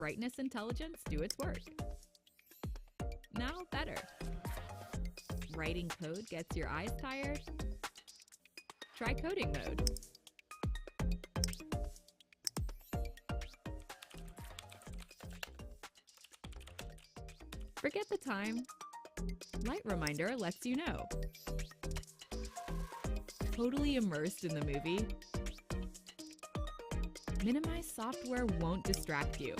brightness intelligence do its work. Now better. Writing code gets your eyes tired? Try coding mode. Forget the time. Light reminder lets you know. Totally immersed in the movie? Minimize software won't distract you.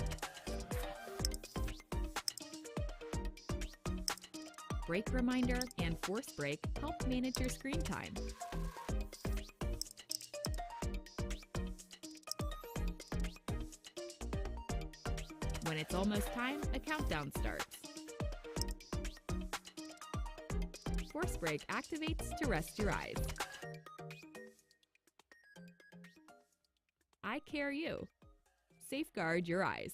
Break reminder and force break help manage your screen time. When it's almost time, a countdown starts. Force break activates to rest your eyes. I care you. Safeguard your eyes.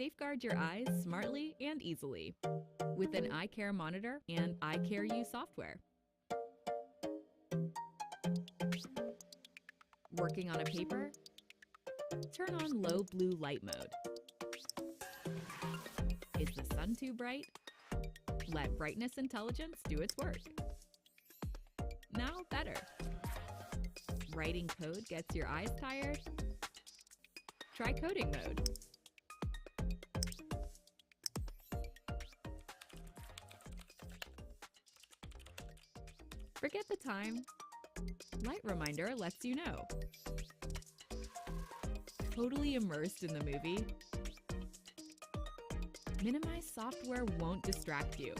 Safeguard your eyes smartly and easily with an eye care monitor and eye care U software. Working on a paper? Turn on low blue light mode. Is the sun too bright? Let brightness intelligence do its work. Now better. Writing code gets your eyes tired? Try coding mode. Forget the time. Light reminder lets you know. Totally immersed in the movie? Minimize software won't distract you.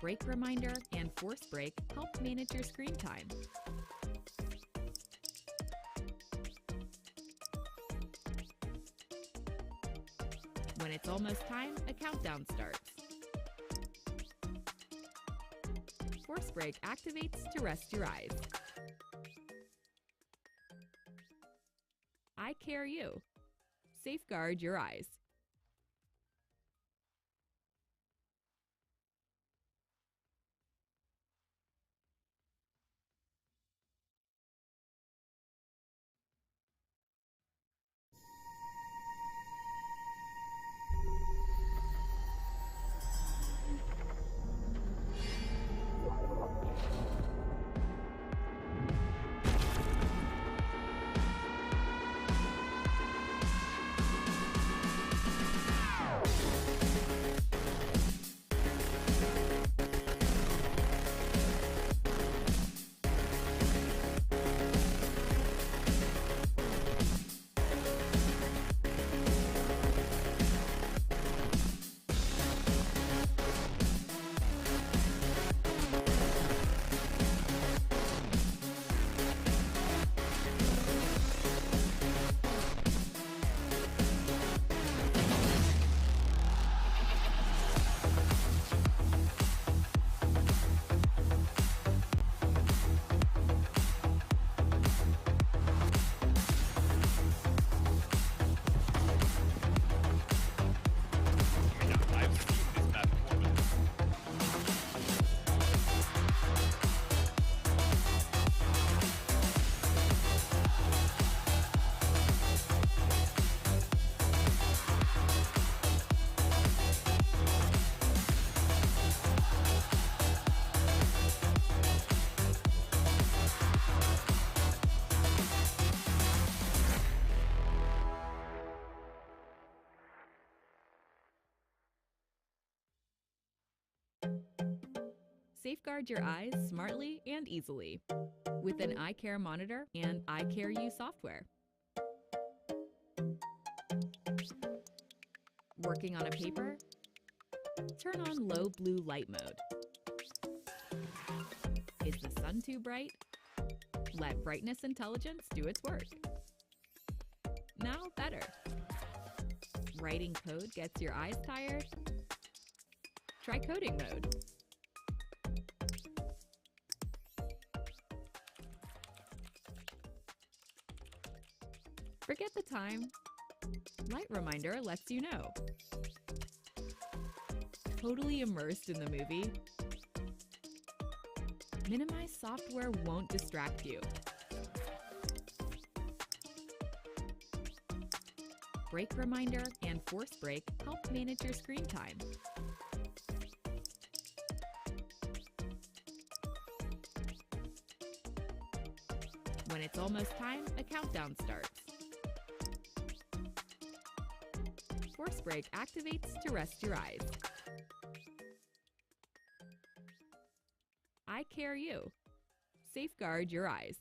Break reminder and force break help manage your screen time. When it's almost time, a countdown starts. Force break activates to rest your eyes. I care you. Safeguard your eyes. Safeguard your eyes smartly and easily with an eye care monitor and eye care U software. Working on a paper? Turn on low blue light mode. Is the sun too bright? Let brightness intelligence do its work. Now better. Writing code gets your eyes tired? Try coding mode. Forget the time. Light reminder lets you know. Totally immersed in the movie? Minimize software won't distract you. Break reminder and force break help manage your screen time. When it's almost time, a countdown starts. Force break activates to rest your eyes. Eye care you. Safeguard your eyes.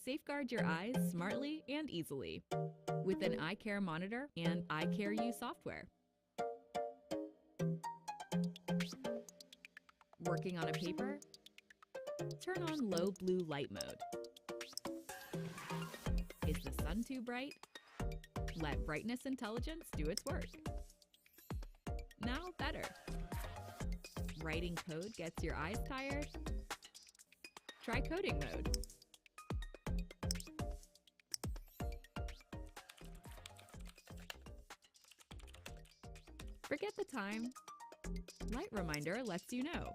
Safeguard your eyes smartly and easily with an eye care monitor and eye care U software. Working on a paper? Turn on low blue light mode. Is the sun too bright? Let brightness intelligence do its work. Now better. Writing code gets your eyes tired? Try coding mode. Forget the time. Light reminder lets you know.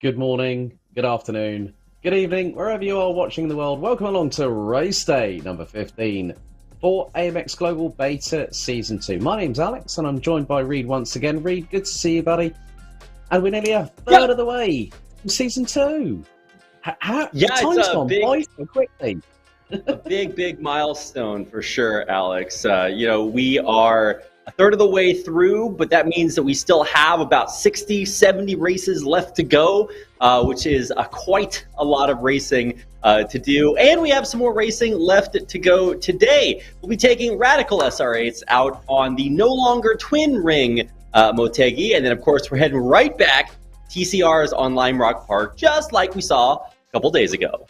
Good morning, good afternoon, good evening, wherever you are watching in the world. Welcome along to race day number 15 for AMX Global Beta Season 2. My name's Alex and I'm joined by Reed once again. Reed, good to see you, buddy. And we're nearly a third of the way from Season 2. Time's gone by so quickly. A big milestone for sure, Alex. We are a third of the way through, but that means that we still have about 60, 70 races left to go, which is quite a lot of racing to do. And we have some more racing left to go today. We'll be taking Radical SR8s out on the no longer twin ring Motegi. And then, of course, we're heading right back TCRs on Lime Rock Park, just like we saw a couple days ago.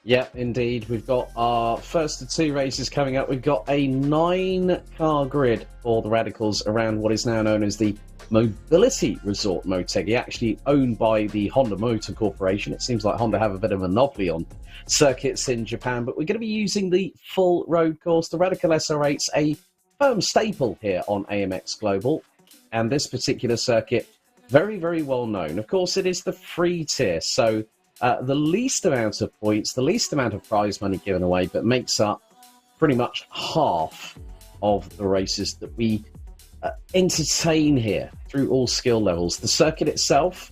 Yeah, indeed. We've got our first of two races coming up. We've got a 9-car grid for the Radicals around what is now known as the Mobility Resort Motegi, actually owned by the Honda Motor Corporation. It seems like Honda have a bit of a monopoly on circuits in Japan, but we're going to be using the full road course. The Radical SR8's a firm staple here on AMX Global, and this particular circuit, very well known. Of course, it is the free tier, so the least amount of points, the least amount of prize money given away, but makes up pretty much half of the races that we entertain here through all skill levels. The circuit itself,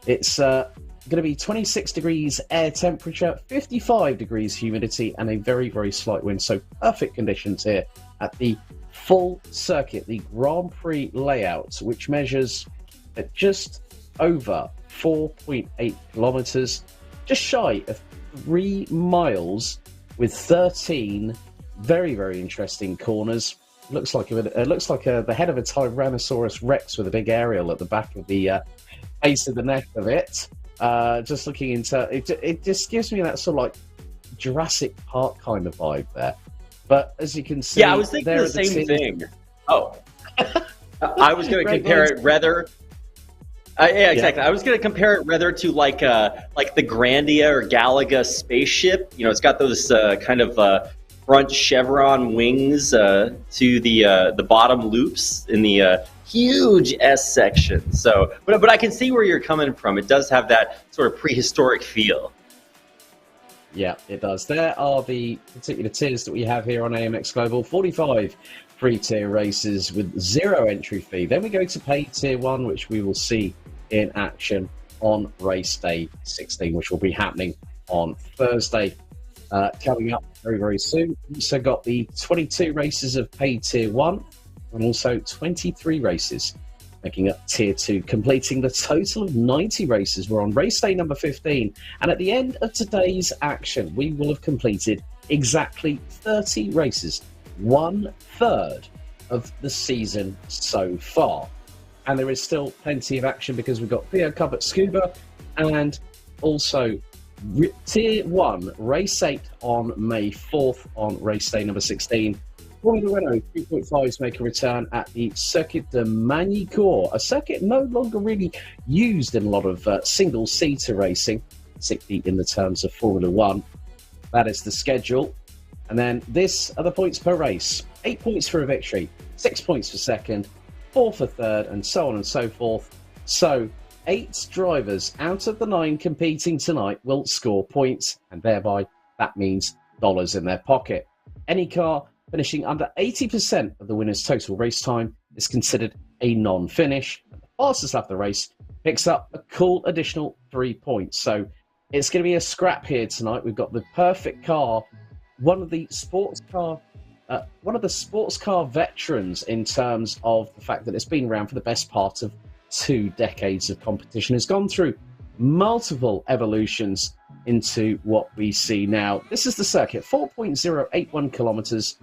it's going to be 26 degrees air temperature, 55 degrees humidity, and a very slight wind. So perfect conditions here at the full circuit, the Grand Prix layout, which measures at just over 4.8 kilometers, just shy of 3 miles, with 13 very interesting corners. Looks like the head of a Tyrannosaurus Rex with a big aerial at the back of the base of the neck of it. Just looking into it just gives me that sort of like Jurassic Park kind of vibe there. But as you can see, yeah, I was thinking the same thing. Oh, I was going to compare it rather. Yeah, exactly. Yeah. I was going to compare it rather to like the Grandia or Galaga spaceship. You know, it's got those kind of front chevron wings to the bottom loops in the huge S section. So, but I can see where you're coming from. It does have that sort of prehistoric feel. Yeah, it does. There are the particular tiers that we have here on AMX Global. 45 free tier races with 0 entry fee. Then we go to paid tier 1, which we will see in action on race day 16, which will be happening on Thursday. Coming up very soon. We've also got the 22 races of paid tier 1 and also 23 races making up tier 2, completing the total of 90 races. We're on race day number 15, and at the end of today's action we will have completed exactly 30 races, 1/3 of the season so far. And there is still plenty of action because we've got Theo Cup at Scuba, and also Tier 1, Race 8 on May 4th on race day number 16. Formula Renault 3.5s make a return at the Circuit de Magny-Cours, a circuit no longer really used in a lot of single-seater racing, particularly in the terms of Formula 1. That is the schedule. And then this are the points per race. 8 points for a victory, 6 points for second, 4 for third, and so on and so forth. So 8 drivers out of the 9 competing tonight will score points, and thereby that means dollars in their pocket. Any car finishing under 80% of the winner's total race time is considered a non-finish. The fastest lap of the race picks up a cool additional 3 points. So it's going to be a scrap here tonight. We've got the perfect car, one of the sports car veterans in terms of the fact that it's been around for the best part of 2 decades of competition. Has gone through multiple evolutions into what we see now. This is the circuit, 4.081 kilometers,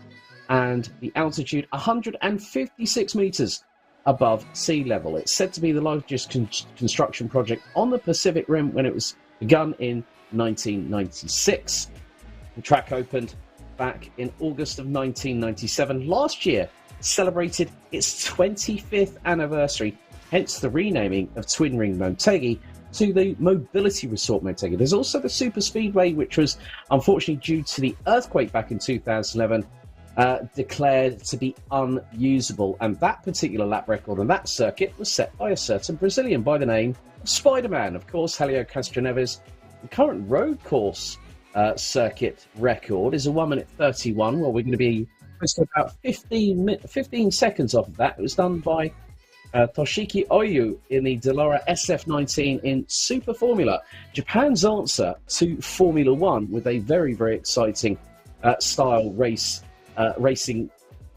and the altitude 156 meters above sea level. It's said to be the largest construction project on the Pacific Rim when it was begun in 1996. The track opened back in August of 1997. Last year celebrated its 25th anniversary, hence the renaming of Twin Ring Motegi to the Mobility Resort Motegi. There's also the Super Speedway, which was unfortunately due to the earthquake back in 2011 declared to be unusable, and that particular lap record on that circuit was set by a certain Brazilian by the name of Spider-Man, of course, Helio Castroneves. The current road course circuit record is a 1 minute 31. Well, we're going to be close to about 15 seconds off of that. It was done by Toshiki Oyu in the Dallara SF19 in Super Formula. Japan's answer to Formula One with a very, very exciting style racing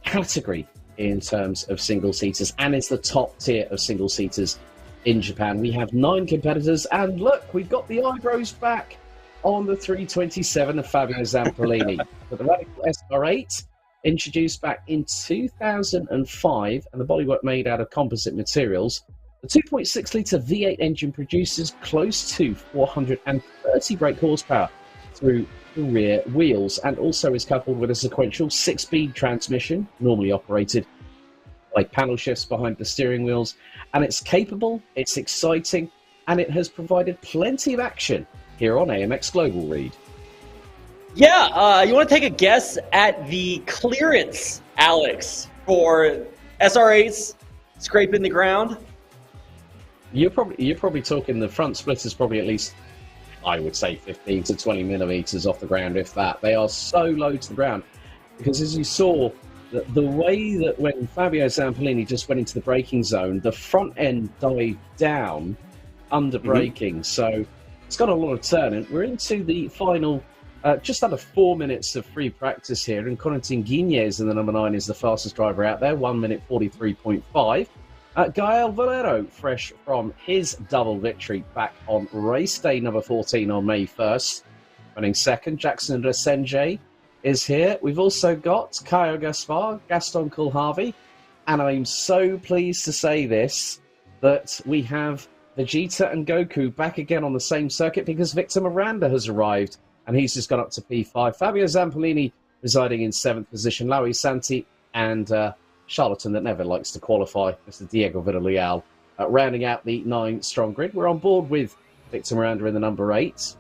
category in terms of single-seaters, and it's the top tier of single-seaters in Japan. We have 9 competitors, and look, we've got the eyebrows back on the 327 of Fabio Zampolini. But the Radical SR8, introduced back in 2005, and the bodywork made out of composite materials. The 2.6-litre V8 engine produces close to 430 brake horsepower through the rear wheels, and also is coupled with a sequential 6-speed transmission, normally operated like paddle shifts behind the steering wheels. And it's capable, it's exciting, and it has provided plenty of action here on AMX Global, Reed. Yeah, you want to take a guess at the clearance, Alex, for SR8s scraping the ground? You're probably talking the front split is probably at least, I would say, 15 to 20 millimeters off the ground, if that. They are so low to the ground, because as you saw, the way that when Fabio Zampolini just went into the braking zone, the front end dived down under braking. So it's got a lot of turn, and we're into the final just under 4 minutes of free practice here, and Corentin Guignez in the number 9 is the fastest driver out there, 1 minute 43.5. Gael Valero, fresh from his double victory back on race day number 14 on May 1st, running second. Jackson Resenje is here. We've also got Caio Gaspar, Gaston Kulhavi, and I'm so pleased to say this, that we have Vegeta and Goku back again on the same circuit, because Victor Miranda has arrived, and he's just gone up to P5. Fabio Zampolini residing in 7th position. Laui Santi and charlatan that never likes to qualify, Mr. Diego Villarreal, rounding out the 9-strong grid. We're on board with Victor Miranda in the number 8,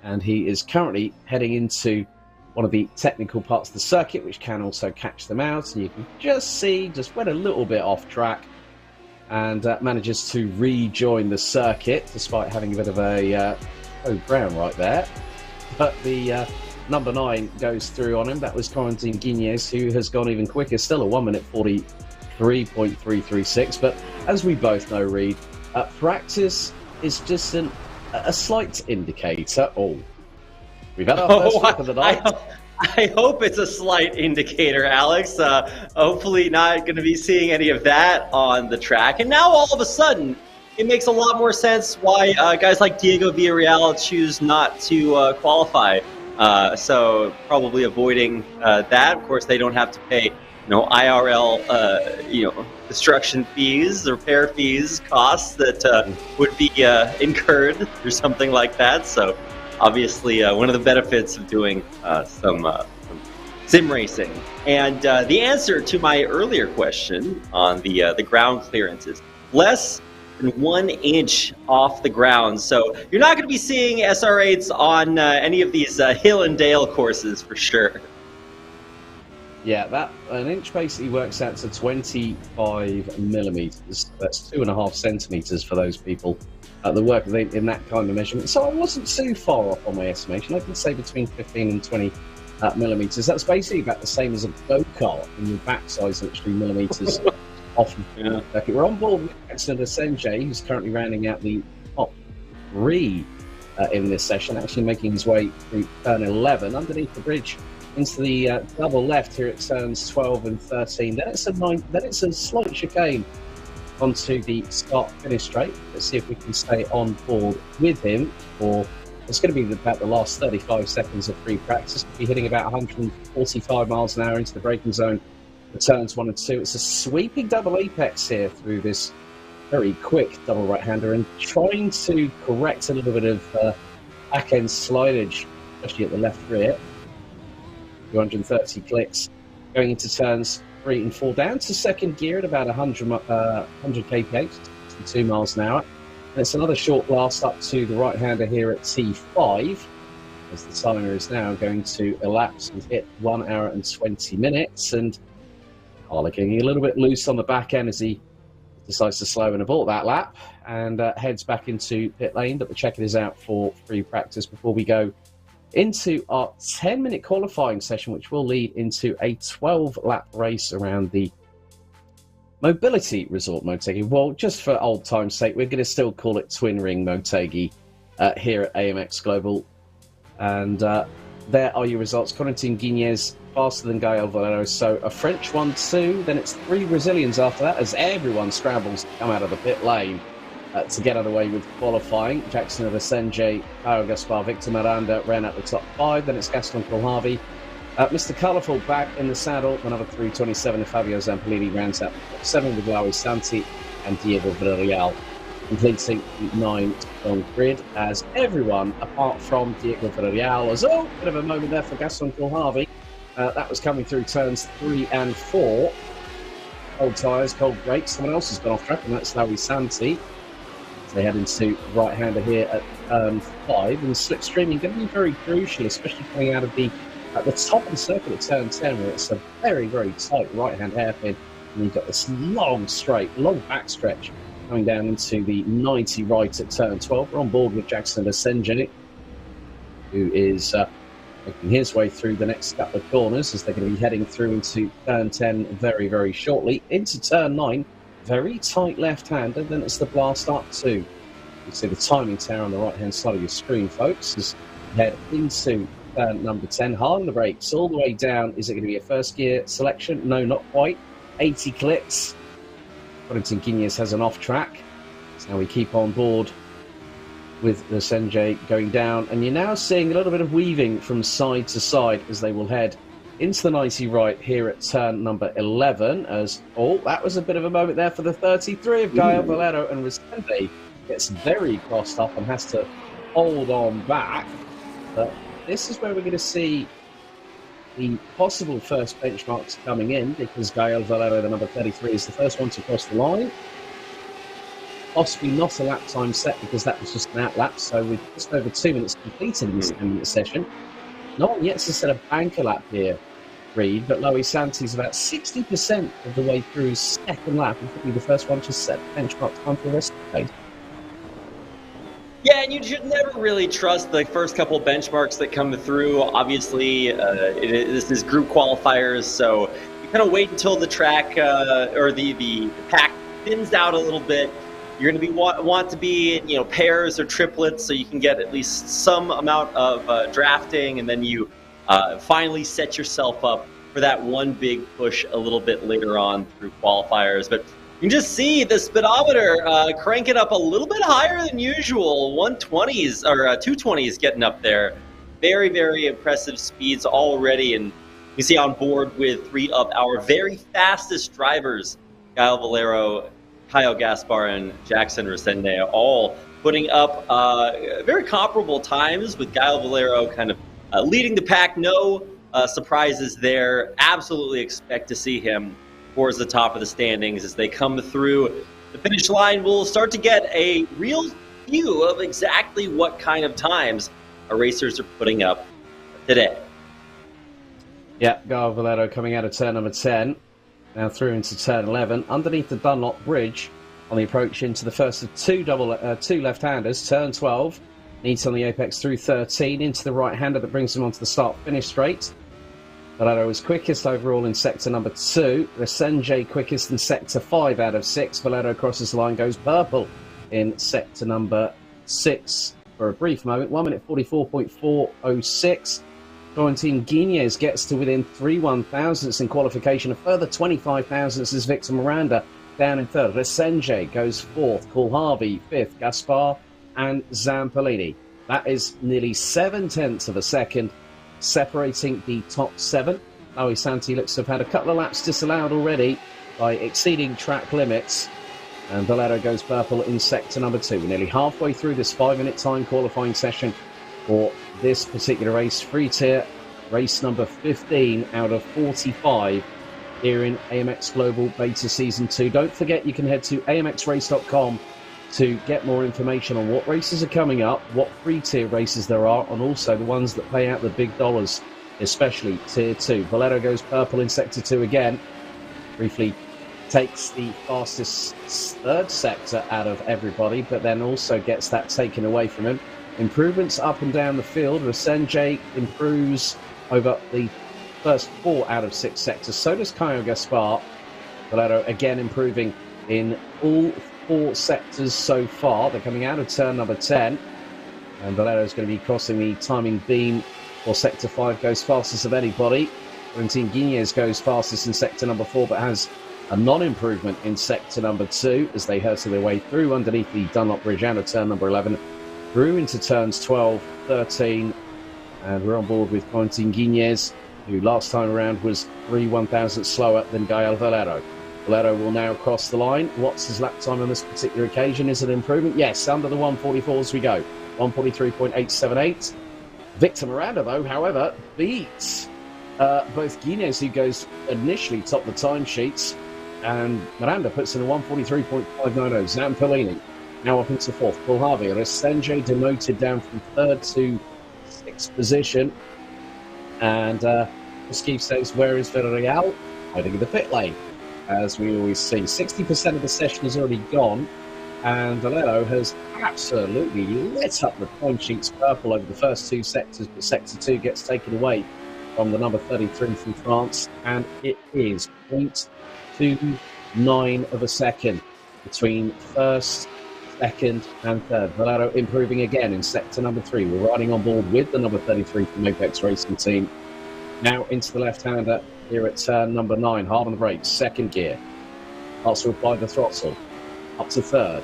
and he is currently heading into one of the technical parts of the circuit, which can also catch them out. And you can just see, just went a little bit off track, and manages to rejoin the circuit, despite having a bit of a brown right there. But the number 9 goes through on him. That was Corentin Guignez, who has gone even quicker, still at 1 minute 43.336. But as we both know, Reed, practice is just a slight indicator. Oh, we've had our first lap of the night. I hope it's a slight indicator, Alex. Hopefully not going to be seeing any of that on the track. And now all of a sudden, it makes a lot more sense why guys like Diego Villarreal choose not to qualify. So probably avoiding that. Of course, they don't have to pay, IRL, destruction fees, repair fees, costs that would be incurred or something like that. So obviously, one of the benefits of doing some sim racing. And the answer to my earlier question on the ground clearance is less than 1 inch off the ground. So you're not going to be seeing SR8s on any of these hill and dale courses for sure. Yeah, that an inch basically works out to 25 millimeters. That's 2.5 centimeters for those people that work in that kind of measurement. So I wasn't too far off on my estimation. I can say between 15 and 20 millimeters. That's basically about the same as a go-kart, and your backside is literally millimeters off. Yeah. We're on board with Jackson Resenje, who's currently rounding out the top 3 in this session, actually making his way through turn 11 underneath the bridge into the double left here at turns 12 and 13. Then it's a slight chicane onto the start-finish straight. Let's see if we can stay on board with him, or it's going to be about the last 35 seconds of free practice. We'll be hitting about 145 miles an hour into the braking zone for turns 1 and 2. It's a sweeping double apex here through this very quick double right-hander, and trying to correct a little bit of back-end slidage, especially at the left rear. 230 clicks going into turns 3 and 4, down to second gear at about 100 kph, 62 miles an hour. And it's another short blast up to the right-hander here at T5, as the timer is now going to elapse and hit 1 hour and 20 minutes. And Harlequin a little bit loose on the back end as he decides to slow and abort that lap, and heads back into pit lane. But the checker is out for free practice before we go into our 10-minute qualifying session, which will lead into a 12-lap race around the Mobility Resort Motegi. Well, just for old time's sake, we're going to still call it Twin Ring Motegi here at AMX Global. And there are your results. Corentin Guignez faster than Gael Valero. So a French 1-2, then it's 3 Brazilians after that as everyone scrambles to come out of the pit lane to get underway with qualifying. Jackson Resenge, Caio Gaspar, Victor Miranda ran out the top 5. Then it's Gaston Colharvey. Mr. Colourful back in the saddle. The number 327, Fabio Zampolini rounds out the top 7 with Lauri Santi and Diego Villarreal completing the 9-strong grid as everyone, apart from Diego Villarreal, was bit of a moment there for Gaston Colharvey. That was coming through turns 3 and 4. Cold tyres, cold brakes. Someone else has gone off track, and that's Lauri Santi. So they head into right-hander here at turn 5, and slipstreaming going to be very crucial, especially coming out of at the top of the circuit at turn 10, where it's a very, very tight right-hand hairpin, and you've got this long backstretch coming down into the 90 right at turn 12. We're on board with Jackson Resenge, who is making his way through the next couple of corners as they're going to be heading through into turn 10 very, very shortly. Into turn 9, very tight left-hander, then it's the blast up to. You can see the timing tower on the right-hand side of your screen, folks, as we head into turn number 10. Hard on the brakes, all the way down. Is it going to be a first gear selection? No, not quite. 80 clicks. Corentin Guignez has an off track. So we keep on board with the Senjay going down. And you're now seeing a little bit of weaving from side to side as they will head into the 90 right here at turn number 11. As, that was a bit of a moment there for the 33 of Gael Valero, and Resende gets very crossed up and has to hold on back. But this is where we're going to see the possible first benchmarks coming in, because Gael Valero, the number 33, is the first one to cross the line. Possibly not a lap time set, because that was just an outlap, so with just over 2 minutes completed in this 10-minute session. No one yet to set a banker lap here, Reed, but Lauri Santi's about 60% of the way through his second lap, and could be the first one to set benchmark time for the rest of the day. Yeah, and you should never really trust the first couple benchmarks that come through. Obviously, this is group qualifiers, so you kind of wait until the track or the pack thins out a little bit. You're going to want to be in pairs or triplets, so you can get at least some amount of drafting, and then you finally set yourself up for that one big push a little bit later on through qualifiers. But you can just see the speedometer cranking up a little bit higher than usual. 120s or 220s getting up there. Very, very impressive speeds already. And you see on board with 3 of our very fastest drivers, Gael Valero, Caio Gaspar, and Jackson Resende, all putting up very comparable times, with Gael Valero kind of leading the pack. No surprises there. Absolutely expect to see him towards the top of the standings as they come through the finish line. We'll start to get a real view of exactly what kind of times our racers are putting up today. Yeah, Gael Valero coming out of turn number 10, now through into turn 11, underneath the Dunlop Bridge on the approach into the first of two left-handers, turn 12, neats on the apex through 13, into the right-hander that brings him onto the start-finish straight. Valero was quickest overall in sector number 2. Resenge quickest in sector 5 out of 6. Valero crosses the line, goes purple in sector number 6 for a brief moment. 1 minute 44.406. Corentin Guignez gets to within 3 1,000ths in qualification. A further 25 thousandths is Victor Miranda down in 3rd. Resenge goes 4th. Colharvey 5th. Gaspar and Zampolini. That is nearly 7/10 of a second separating the top 7. Lauri Santi looks to have had a couple of laps disallowed already by exceeding track limits. And Valero goes purple in sector number 2. We're nearly halfway through this 5-minute time qualifying session for this particular race. Free tier, race number 15 out of 45 here in AMX Global Beta Season 2. Don't forget you can head to amxrace.com to get more information on what races are coming up, what free tier races there are, and also the ones that pay out the big dollars, especially tier 2. Valero goes purple in sector 2 again. Briefly takes the fastest 3rd sector out of everybody, but then also gets that taken away from him. Improvements up and down the field. Resenge improves over the first 4 out of 6 sectors. So does Caio Gaspar. Valero again improving in all 4 sectors so far. They're coming out of turn number 10. And Valero's going to be crossing the timing beam for sector 5, goes fastest of anybody. Valentin Guiñez goes fastest in sector number 4, but has a non-improvement in sector number 2 as they hurtle their way through underneath the Dunlop Bridge out of turn number 11, through into turns 12, 13, and we're on board with Valentin Guiñez, who last time around was 3/1000 slower than Gael Valero. Valero will now cross the line. What's his lap time on this particular occasion? Is it an improvement? Yes, under the 144 as we go. 143.878. Victor Miranda, though, however, beats both Guiñez, who goes initially top the timesheets, and Miranda puts in a 143.590. Zampellini now up into 4th. Paul Harvey, Resenje demoted down from 3rd to 6th position. And Steve says, where is Villarreal? Hiding in the pit lane. As we always see, 60% of the session is already gone. And Valero has absolutely lit up the timesheets purple over the first 2 sectors, but sector 2 gets taken away from the number 33 from France, and it is 0.29 of a second between 1st, 2nd, and 3rd. Valero improving again in sector number 3. We're riding on board with the number 33 from Apex Racing Team. Now into the left-hander here at turn number 9. Hard on the brakes, 2nd gear. Also apply the throttle. Up to 3rd,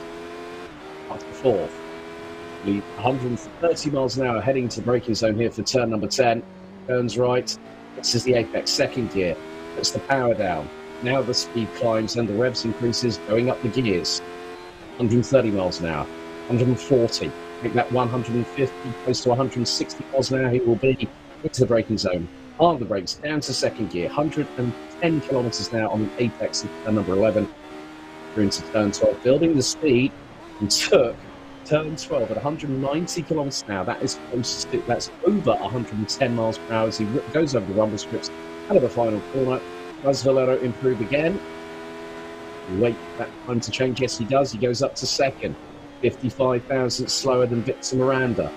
up to 4th. 130 miles an hour heading to braking zone here for turn number 10. Turns right. This is the apex, 2nd gear. Puts the power down. Now the speed climbs and the revs increases, going up the gears. 130 miles an hour, 140. Make that 150, close to 160 miles an hour. He will be into the braking zone. On the brakes, down to 2nd gear. 110 kilometers now on the apex of turn number 11. Through into turn 12, building the speed, and took turn 12 at 190 kilometers an hour. That is close to, that's over 110 miles per hour as he goes over the rumble strips out of the final corner. Does Valero improve again? Wait for that time to change. Yes, he does. He goes up to 2nd, 55,000 slower than Victor Miranda.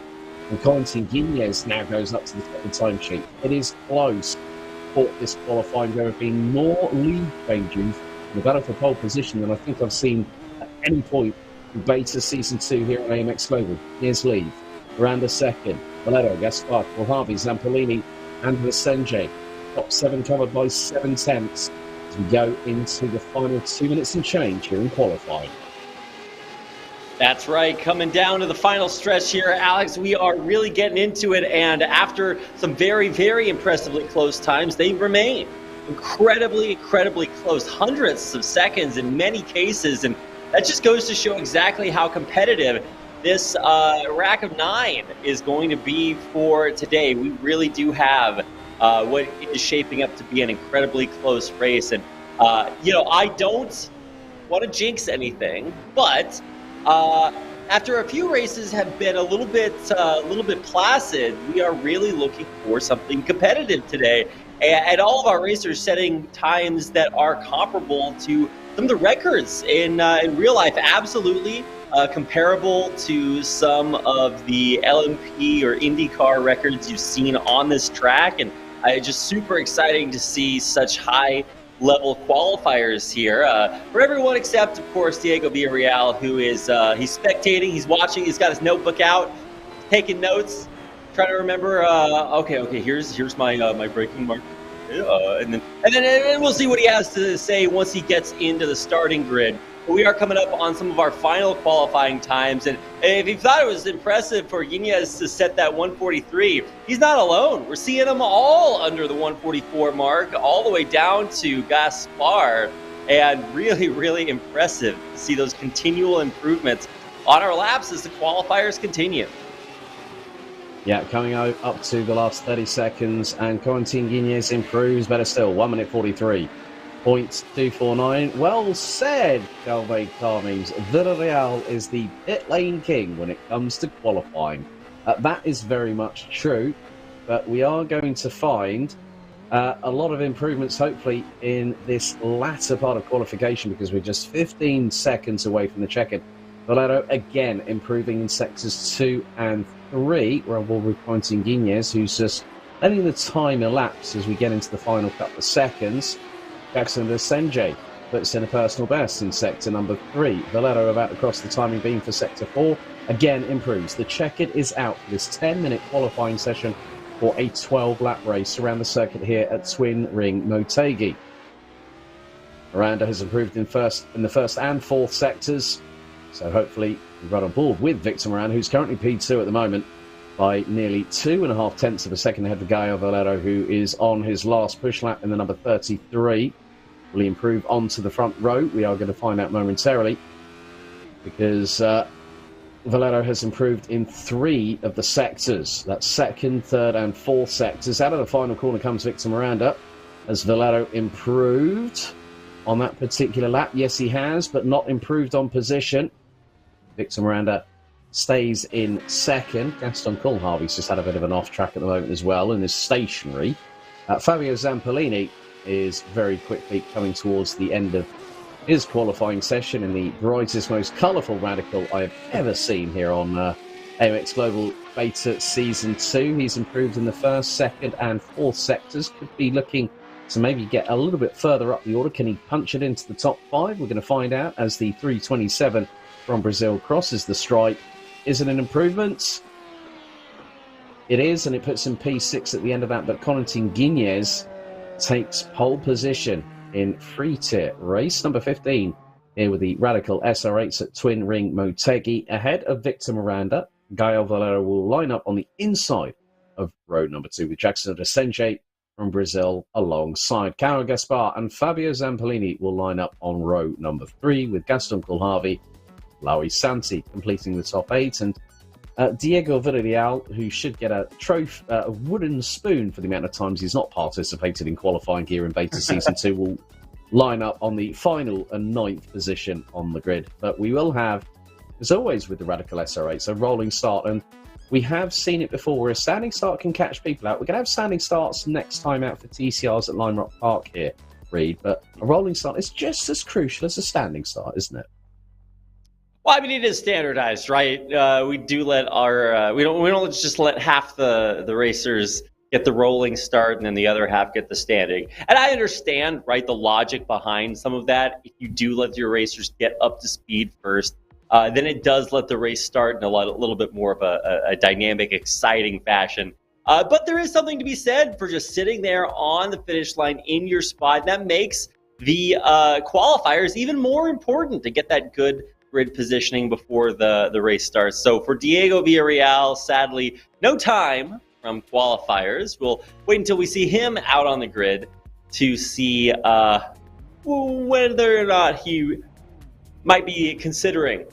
And Valentin Guiñez now goes up to the top of the timesheet. It is close for this qualifying. There have been more lead changes. The battle for pole position than I think I've seen at any point in Beta Season 2 here at AMX Global. Here's lead. Miranda 2nd. Valero, Gaspar, Paul Harvey, Zampellini, and Resenje. Top 7 covered by 7/10 as we go into the final 2 minutes and change here in qualifying. That's right. Coming down to the final stretch here, Alex, we are really getting into it. And after some very, very impressively close times, they remain incredibly close, hundreds of seconds in many cases. And that just goes to show exactly how competitive this rack of 9 is going to be for today. We really do have what is shaping up to be an incredibly close race. And, I don't want to jinx anything, but after a few races have been a little bit placid, we are really looking for something competitive today. And all of our racers setting times that are comparable to some of the records in real life, absolutely comparable to some of the LMP or IndyCar records you've seen on this track. And just super exciting to see such high-level qualifiers here for everyone except, of course, Diego Villarreal, who is he's spectating, he's watching, he's got his notebook out, taking notes. Trying to remember. Okay. Here's my braking mark, and then we'll see what he has to say once he gets into the starting grid. But we are coming up on some of our final qualifying times, and if you thought it was impressive for Guiñez to set that 143, he's not alone. We're seeing them all under the 144 mark, all the way down to Gaspar, and really impressive to see those continual improvements on our laps as the qualifiers continue. Yeah, coming up to the last 30 seconds, and Valentin Guiñez improves, better still, 1 minute 43.249. Well said, Galvez Carmings. Villarreal is the pit lane king when it comes to qualifying. That is very much true, but we are going to find a lot of improvements, hopefully, in this latter part of qualification, because we're just 15 seconds away from the check-in. Valero again improving in sectors 2 and 3. We're on board with Valentin Guiñez, who's just letting the time elapse as we get into the final couple of seconds. Jackson Resenje puts in a personal best in sector number 3. Valero about to cross the timing beam for sector 4. Again, improves. The checkered is out for this 10-minute qualifying session for a 12-lap race around the circuit here at Twin Ring Motegi. Miranda has improved in the first and fourth sectors, so hopefully we're right on board with Victor Miranda, who's currently P2 at the moment by nearly 2.5 tenths of a second ahead of Gaio Valero, who is on his last push lap in the number 33. Will he improve onto the front row? We are going to find out momentarily, because Valero has improved in 3 of the sectors. That's second, third, and fourth sectors. Out of the final corner comes Victor Miranda. Has Valero improved on that particular lap? Yes, he has, but not improved on position. Victor Miranda stays in second. Gaston Coulharvey's just had a bit of an off-track at the moment as well and is stationary. Fabio Zampolini is very quickly coming towards the end of his qualifying session in the brightest, most colourful radical I have ever seen here on AMX Global Beta Season 2. He's improved in the first, second and fourth sectors. Could be looking to maybe get a little bit further up the order. Can he punch it into the top 5? We're going to find out as the 327 from Brazil crosses the stripe. Is it an improvement? It is, and it puts him P6 at the end of that, but Corentin Guiñez takes pole position in free tier race number 15 here with the Radical SR8s at Twin Ring Motegi ahead of Victor Miranda. Gaio Valero will line up on the inside of road number 2 with Jackson Desenge from Brazil alongside Caro Gaspar, and Fabio Zampolini will line up on row number 3 with Gaston Coulharvey, Laui Santi completing the top 8, and Diego Villarreal, who should get a trophy, a wooden spoon for the amount of times he's not participated in qualifying here in Beta Season 2, will line up on the final and 9th position on the grid. But we will have, as always with the Radical SR8, a rolling start, and we have seen it before where a standing start can catch people out. We're going to have standing starts next time out for TCRs at Lime Rock Park here, Reed, but a rolling start is just as crucial as a standing start, isn't it? Well, I mean, it is standardized, right? We do let our we don't just let half the racers get the rolling start and then the other half get the standing. And I understand, right, the logic behind some of that. If you do let your racers get up to speed first, then it does let the race start in a little bit more of a dynamic, exciting fashion. But there is something to be said for just sitting there on the finish line in your spot. That makes the qualifiers even more important to get that good grid positioning before the race starts. So for Diego Villarreal, sadly, no time from qualifiers. We'll wait until we see him out on the grid to see whether or not he might be considering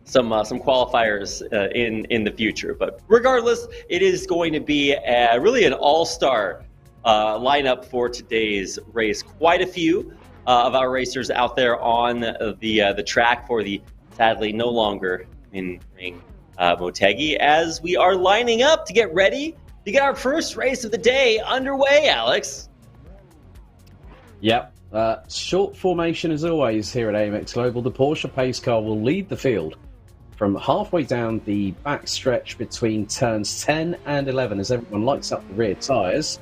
some qualifiers in the future. But regardless, it is going to be really an all-star lineup for today's race. Quite a few of our racers out there on the track for the sadly no longer in ring Motegi, as we are lining up to get ready to get our first race of the day underway, Alex. Yep. Short formation as always here at AMX Global. The Porsche pace car will lead the field from halfway down the back stretch between turns 10 and 11 as everyone lights up the rear tyres.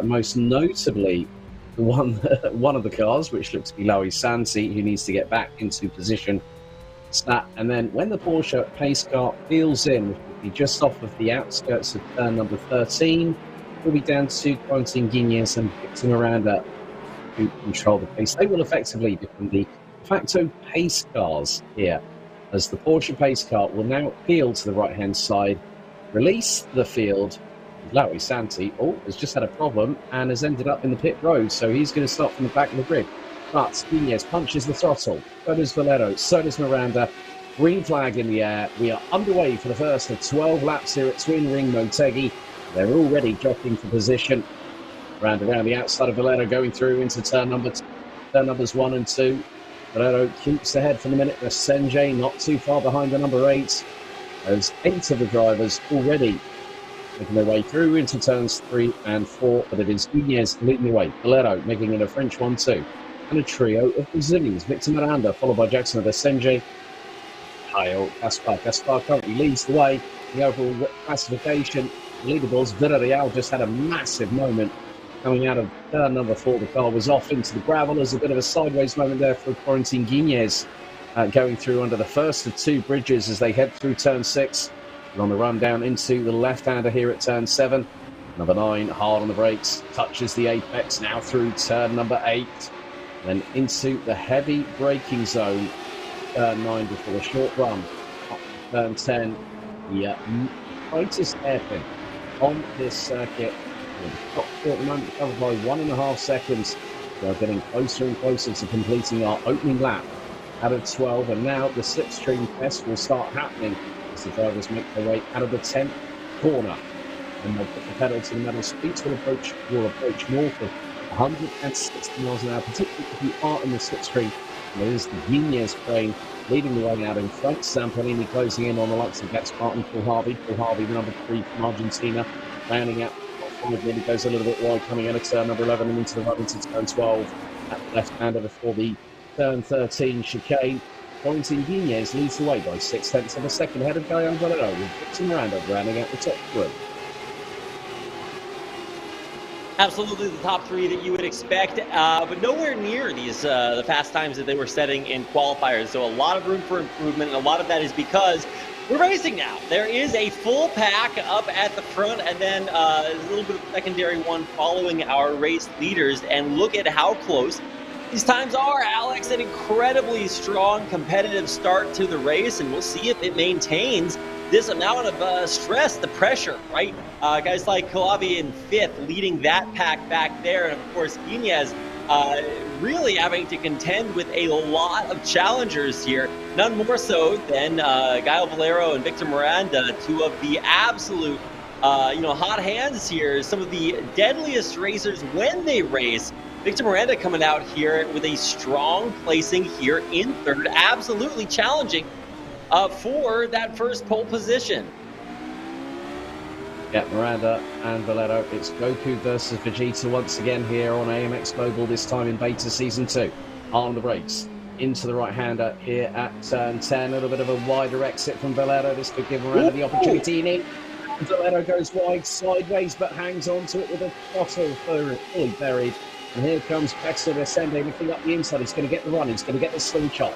Most notably, one of the cars, which looks to be Laui Santi, who needs to get back into position. And then when the Porsche pace car peels in, which will be just off of the outskirts of turn number 13, we'll be down to Corentin Guiñez and Victor Miranda, who control the pace. They will effectively become the de facto pace cars here, as the Porsche pace car will now peel to the right-hand side, release the field. Laui Santi has just had a problem and has ended up in the pit road, so he's going to start from the back of the grid. But Guiñez punches the throttle, so does Valero, so does Miranda. Green flag in the air. We are underway for the first of 12 laps here at Twin Ring Motegi. They're already jockeying for position. Around the outside of Valero, going through into turn numbers 1 and 2. Valero keeps ahead for the minute. Desenge not too far behind the number 8. There's 8 of the drivers already making their way through into turns 3 and 4, but it is Guiñez leading the way. Valero making it a French 1-2. And a trio of Brazilians, Victor Miranda, followed by Jackson Desenge, Caio Gaspar. Gaspar currently leads the way. The overall classification leaderboards, Villarreal just had a massive moment Coming out of turn number 4, the car was off into the gravel. There's a bit of a sideways moment there for Corentin Guiñez, going through under the first of 2 bridges as they head through turn 6. And on the run down into the left-hander here at turn 7. Number 9, hard on the brakes, touches the apex, now through turn number 8. Then into the heavy braking zone, turn 9 before a short run. Up to turn 10, the brightest hairpin on this circuit. Top 4 at the moment, covered by 1.5 seconds. We are getting closer and closer to completing our opening lap out of 12, and now the slipstream test will start happening as the drivers make their way out of the 10th corner. And they'll put the pedal to the metal. Speeds will approach north of 160 miles an hour, particularly if you are in the slipstream. And it is the Guiñez crane leading the way out in front. Zampolini closing in on the likes of Bex Martin, Paul Harvey, the number 3 from Argentina, rounding out. Really goes a little bit wide, coming out of turn number 11 and into the run into turn 12 at the left-hander before the turn 13 chicane. Corentin Guiñez leads the way by 0.6 of a second ahead of Gael Valero, with Victor Miranda rounding out the top 3. Absolutely the top 3 that you would expect, but nowhere near these the fast times that they were setting in qualifiers. So a lot of room for improvement, and a lot of that is because we're racing now. There is a full pack up at the front, and then a little bit of secondary one following our race leaders. And look at how close these times are, Alex. An incredibly strong competitive start to the race, and we'll see if it maintains this amount of stress, the pressure, right? Guys like Calavi in 5th leading that pack back there, and of course Guiñez really having to contend with a lot of challengers here, none more so than Gael Valero and Victor Miranda, 2 of the absolute hot hands here, some of the deadliest racers when they race. Victor Miranda coming out here with a strong placing here in 3rd, absolutely challenging for that first pole position. Yeah, Miranda and Valero. It's Goku versus Vegeta once again here on AMX Global, this time in Beta Season 2. On the brakes, into the right-hander here at turn 10. A little bit of a wider exit from Valero. This could give Miranda the opportunity. Valero goes wide, sideways, but hangs on to it with a throttle fully buried. And here comes Pexler Descende looking up the inside. He's going to get the run. He's going to get the slingshot.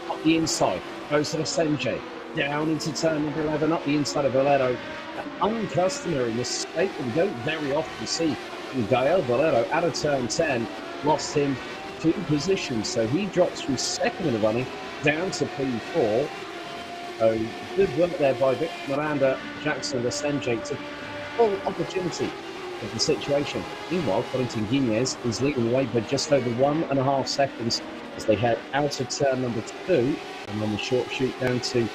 Up the inside. Goes to Descende. Down into turn number 11. Up the inside of Valero. An uncustomary mistake that we don't very often see from Gael Valero out of turn 10. Lost him 2 positions. So he drops from 2nd in the running down to P4. So good work there by Victor Miranda, Jackson Descende to full opportunity of the situation. Meanwhile, Corentin Guiñez is leading the way by just over 1.5 seconds as they head out of turn number 2 and on the short shoot down to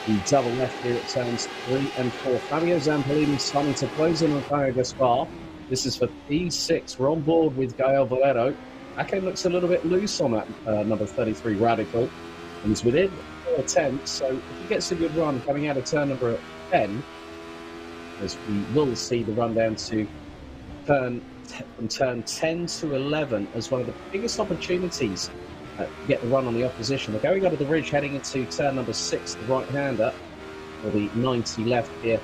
the double left here at turns 3 and 4. Fabio Zampolini starting to close in on Fabio Gaspar. This is for P6. We're on board with Gael Valero. Ake looks a little bit loose on that number 33 Radical, and he's within 4 tenths. So if he gets a good run coming out of turn number 10, as we will see the run down to from turn 10 to 11 as one of the biggest opportunities to get the run on the opposition. They're going out of the ridge, heading into turn number 6, the right-hander, or the 90 left here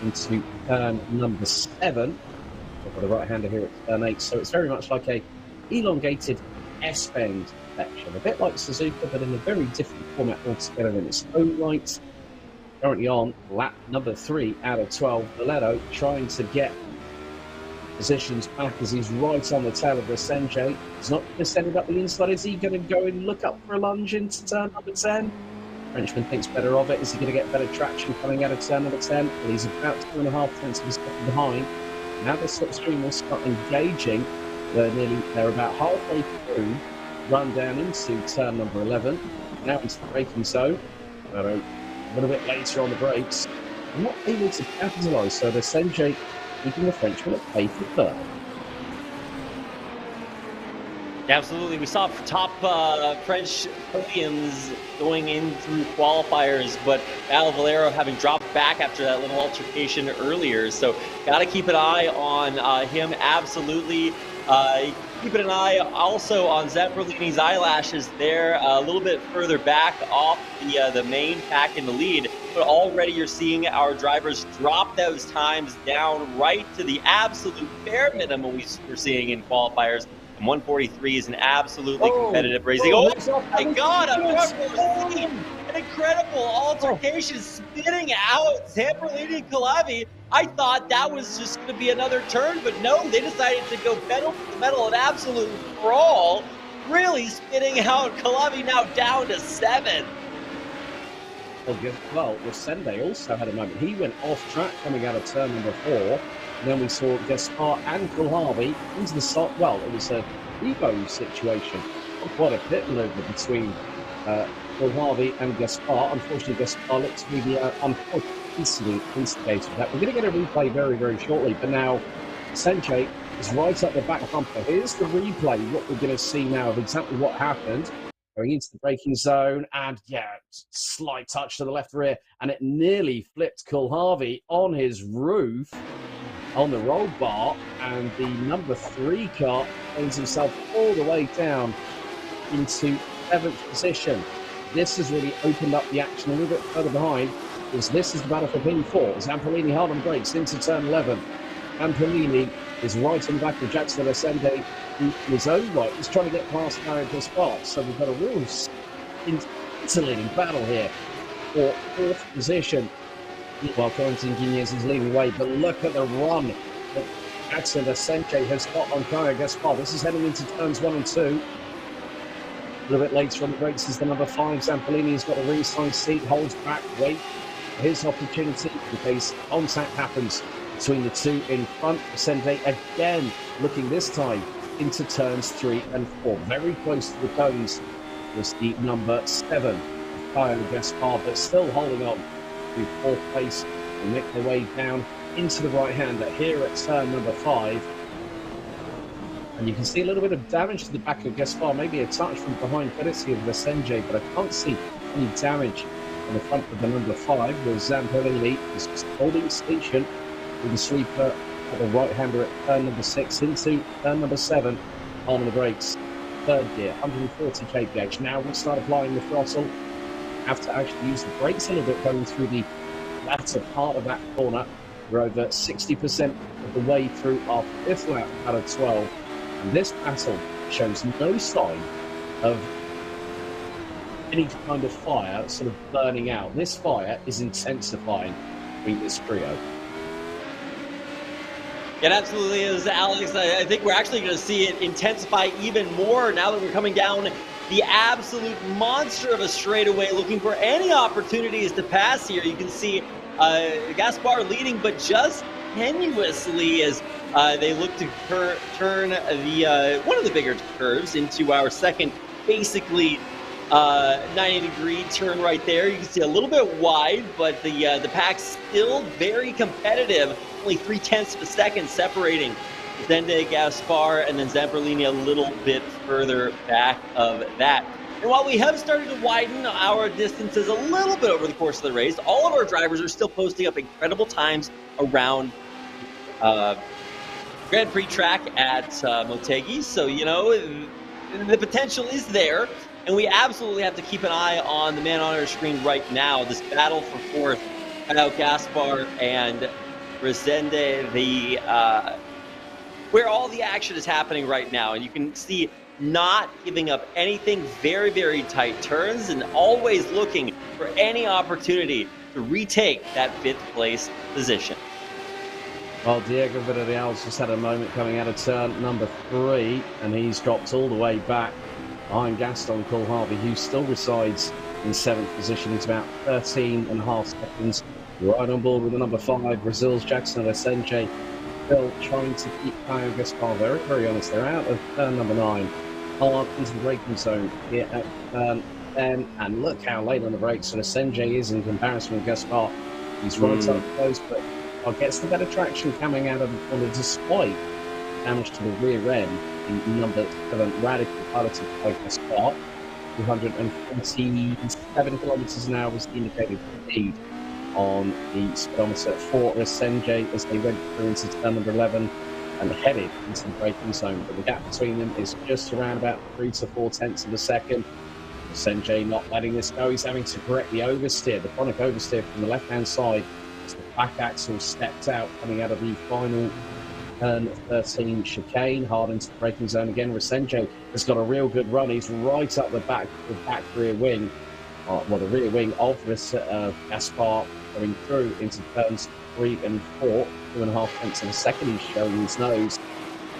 into turn number 7, for the right-hander here at turn 8. So it's very much like a elongated S-bend section, a bit like Suzuka, but in a very different format altogether in its own right. Currently on lap number 3 out of 12. Valero trying to get positions back as he's right on the tail of Descende. He's not descended up the inside. Is he going to go and look up for a lunge into turn number 10? Frenchman thinks better of it. Is he going to get better traction coming out of turn number 10? Well, he's about 2.5 tenths of a second behind. Now the slipstream will start engaging. They're about halfway through, run down into turn number 11. Now into the braking zone. A little bit later on the brakes. Not able to capitalise, so Descende keeping the Frenchman at pay for third. Absolutely. We saw top French podiums going in through qualifiers, but Gael Valero having dropped back after that little altercation earlier. So got to keep an eye on him, absolutely. Keeping an eye also on Zampolini's eyelashes there, a little bit further back off the main pack in the lead. but already you're seeing our drivers drop those times down right to the absolute bare minimum we're seeing in qualifiers. And 143 is an absolutely competitive racing. Oh my God, a front row seat! An incredible altercation spinning out Zamperlini and Calavi. I thought that was just going to be another turn, but no, they decided to go pedal to the metal, an absolute brawl, really spinning out Calavi now down to 7. Well, Resende also had a moment. He went off track coming out of turn number 4. And then we saw Gaspar and Kulharvi into the start. Well, it was a Evo situation. Quite a pit maneuver between Kulharvi and Gaspar. Unfortunately, Gaspar looked to be the unfortunate instigator of that. We're going to get a replay very, very shortly. But now, Senche is right up the back bumper. Here's the replay, what we're going to see now of exactly what happened. Going into the braking zone, and yeah, slight touch to the left rear, and it nearly flipped Kulharvi on his roof, on the roll bar, and the number 3 car finds himself all the way down into 7th position. This has really opened up the action a little bit further behind, because this is the battle for P4. Zamperlini hard on brakes into turn 11. Zamperlini is right in the back of Jackson Ascende, who in his own right is trying to get past Mario Gaspar. So we've got a real scintillating battle here for 4th position. While Corentin Guinness is leading the way, but look at the run that Jackson Ascende has got on Mario Gaspar. This is heading into turns 1 and 2. A little bit later on the brakes is the number 5. Zamperlini has got a ringside seat, holds back, wait for his opportunity in case contact happens between the 2 in front. Ascende again looking this time into turns 3 and 4. Very close to the cones was the number 7, Mario Gaspar, but still holding on to 4th place and make their way down into the right-hander here at turn number 5. And you can see a little bit of damage to the back of Gaspar, maybe a touch from behind courtesy of Vesenge, but I can't see any damage on the front of the number 5, where Zamperlini is just holding station with the sweeper at the right-hander at turn number 6 into turn number 7 on the brakes. 3rd gear, 140 kph. Now we'll start applying the throttle. Have to actually use the brakes a little bit going through the latter part of that corner. We're over 60% of the way through our 5th lap out of 12. And this battle shows no sign of any kind of fire sort of burning out. This fire is intensifying between this trio. It absolutely is, Alex. I think we're actually going to see it intensify even more now that we're coming down the absolute monster of a straightaway, looking for any opportunities to pass here. You can see Gaspar leading, but just tenuously as they look to turn the one of the bigger curves into our second, basically 90-degree turn right there. You can see a little bit wide, but the pack's still very competitive. Only 0.3 of a second separating Zende, Gaspar, and then Zamperlini a little bit further back of that. And while we have started to widen our distances a little bit over the course of the race, all of our drivers are still posting up incredible times around Grand Prix track at Motegi. So, you know, the potential is there. And we absolutely have to keep an eye on the man on our screen right now. This battle for 4th, Gaspar and Resende, where all the action is happening right now. And you can see not giving up anything, very, very tight turns, and always looking for any opportunity to retake that 5th place position. Well, Diego Villarreal's just had a moment coming out of turn number 3, and he's dropped all the way back behind Gaston Kulharvi, who still resides in 7th position. It's about 13.5 seconds. Right on board with the number 5, Brazil's Jackson Ascende, still trying to keep Mario Gaspar very, very honest. They're out of turn number 9, hard into the braking zone here at turn 10, and look how late on the brakes Ascende is in comparison with Gaspar. He's right up close, but gets the better traction coming out of the corner despite damage to the rear end. The number 7 Radical piloted by Gaspar. 247 kilometers an hour was the indicated speed on the speedometer for Resenge as they went through into turn number 11 and headed into the braking zone. But the gap between them is just around about 3 to 4 tenths of a second. Senjay not letting this go. He's having to correct the oversteer, the chronic oversteer from the left-hand side as the back axle steps out, coming out of the final turn 13 chicane, hard into the braking zone again. Senjay has got a real good run. He's right up the back rear wing, the rear wing of this Gaspar, going through into turns 3 and 4, 2.5 tenths of a second. He's showing his nose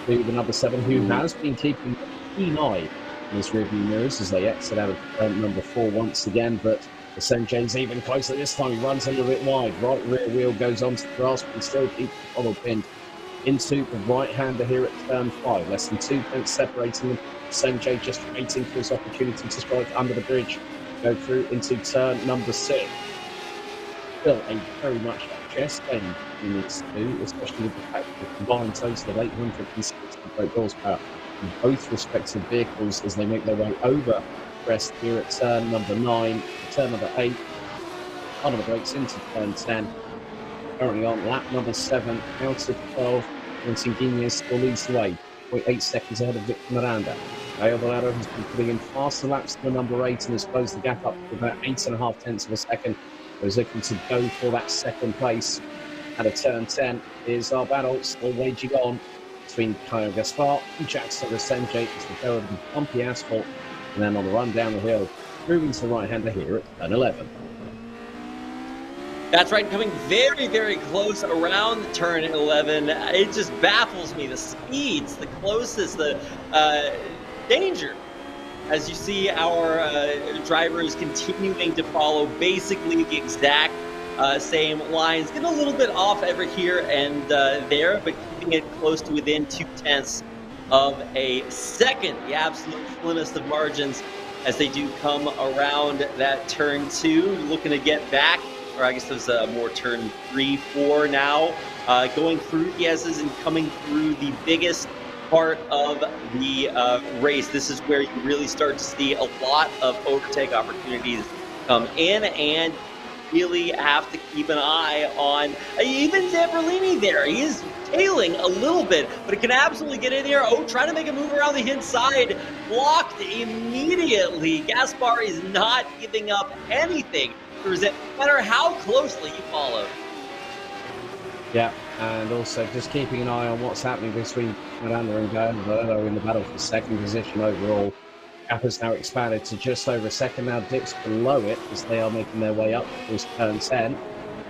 to the number 7, who has been keeping a keen eye in his rearview mirrors as they exit out of turn number 4 once again. But Senjay's even closer this time. He runs a little bit wide. Right rear wheel goes onto the grass, but still keeps the follow pinned into the right-hander here at turn 5. Less than 2 tenths separating them. Senjay just waiting for his opportunity to strike under the bridge, go through into turn number 6. Still a very much chest game he needs to do, especially with the fact that the combined total of 860 brake horsepower in both respective vehicles as they make their way over crest here at turn number 9, turn number 8, on the brakes into turn 10. Currently on lap number 7, out of 12, and Sanguinez still leads the way, 0.8 seconds ahead of Victor Miranda. Gael Valero has been putting in faster laps than number 8 and has closed the gap up to about 8.5 tenths of a second. He's looking to go for that second place. At a turn 10 is our battle still waging on between Kyle Gaspar and Jackson Senjay as we go over the bumpy asphalt, and then on the run down the hill, moving to the right-hander here at turn 11. That's right, coming very, very close around turn 11. It just baffles me, the speeds, the closest, the danger. As you see, our drivers continuing to follow basically the exact same lines. Getting a little bit off over here and there, but keeping it close to within 2 tenths of a second. The absolute slimmest of margins as they do come around that turn 2. Looking to get back, or I guess there's more turn 3, 4 now. Going through the S's and coming through the biggest part of the race. This is where you really start to see a lot of overtake opportunities come in, and really have to keep an eye on even Zamperlini there. He is tailing a little bit, but it can absolutely get in here. Oh, trying to make a move around the inside, blocked immediately. Gaspar is not giving up anything, no matter how closely you follow. Yeah, and also just keeping an eye on what's happening between Miranda and Gael Valero in the battle for second position overall. Gap has now expanded to just over a second, now dips below it as they are making their way up towards turn 10.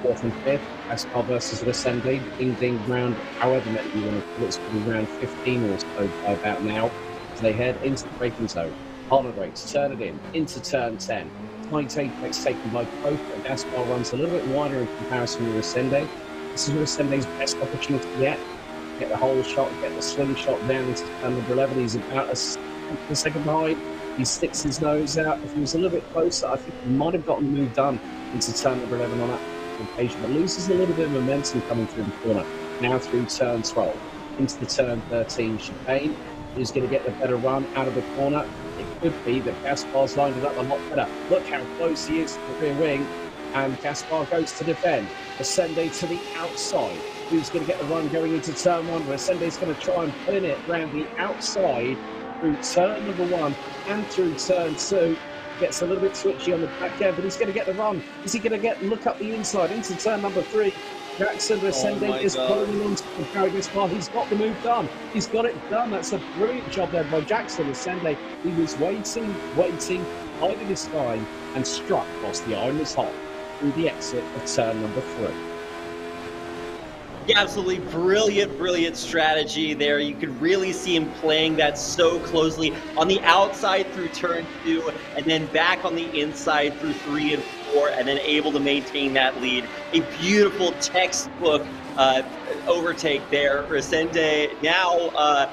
4th and 5th, Gaspar versus Resende, ding round, however many you want to call it, it's probably round 15 or so by about now, as they head into the braking zone. Harder brakes, turn it in, into turn 10. Tight apex taken by both, but Gaspar runs a little bit wider in comparison with Resende. This is Resende's best opportunity yet. Get the whole shot, get the swing shot down into turn number 11. He's about a second behind. He sticks his nose out. If he was a little bit closer, I think he might have gotten the move done into turn number 11 on that occasion, but loses a little bit of momentum coming through the corner. Now through turn 12, into the turn 13 chicane. Who's going to get the better run out of the corner? It could be that Gaspar's lined it up a lot better. Look how close he is to the rear wing, and Gaspar goes to defend. Resende to the outside. Who's going to get the run going into turn 1? Resende's going to try and pin it round the outside through turn number 1 and through turn 2. Gets a little bit twitchy on the back end, but he's going to get the run. Is he going to look up the inside into turn number 3? Jackson Resende is pulling on to the Gaspar. He's got the move done. He's got it done. That's a brilliant job there by Jackson Resende. He was waiting, hiding his time, and struck whilst the iron was hot through the exit of turn number 3. Yeah, absolutely brilliant strategy there. You could really see him playing that so closely on the outside through turn 2, and then back on the inside through 3 and 4, and then able to maintain that lead. A beautiful textbook overtake there. Resende now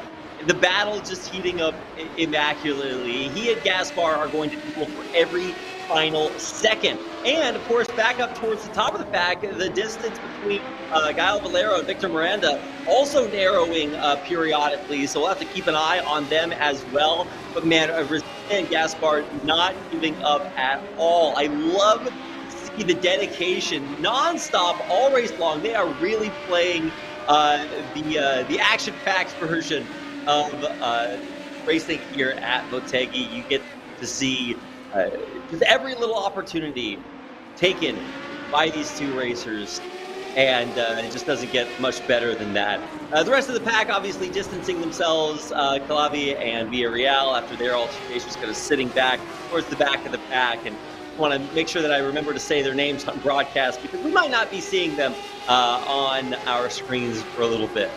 the battle just heating up immaculately. He and Gaspar are going to duel for every final second. And, of course, back up towards the top of the pack, the distance between Gael Valero and Victor Miranda also narrowing periodically, so we'll have to keep an eye on them as well. But, man, Resende and Gaspar not giving up at all. I love to see the dedication nonstop all race long. They are really playing the action-packed version of racing here at Motegi. You get to see just every little opportunity taken by these two racers, and it just doesn't get much better than that. The rest of the pack obviously distancing themselves, Calavi and Villarreal, after their altercations, kind of sitting back towards the back of the pack, and want to make sure that I remember to say their names on broadcast because we might not be seeing them on our screens for a little bit.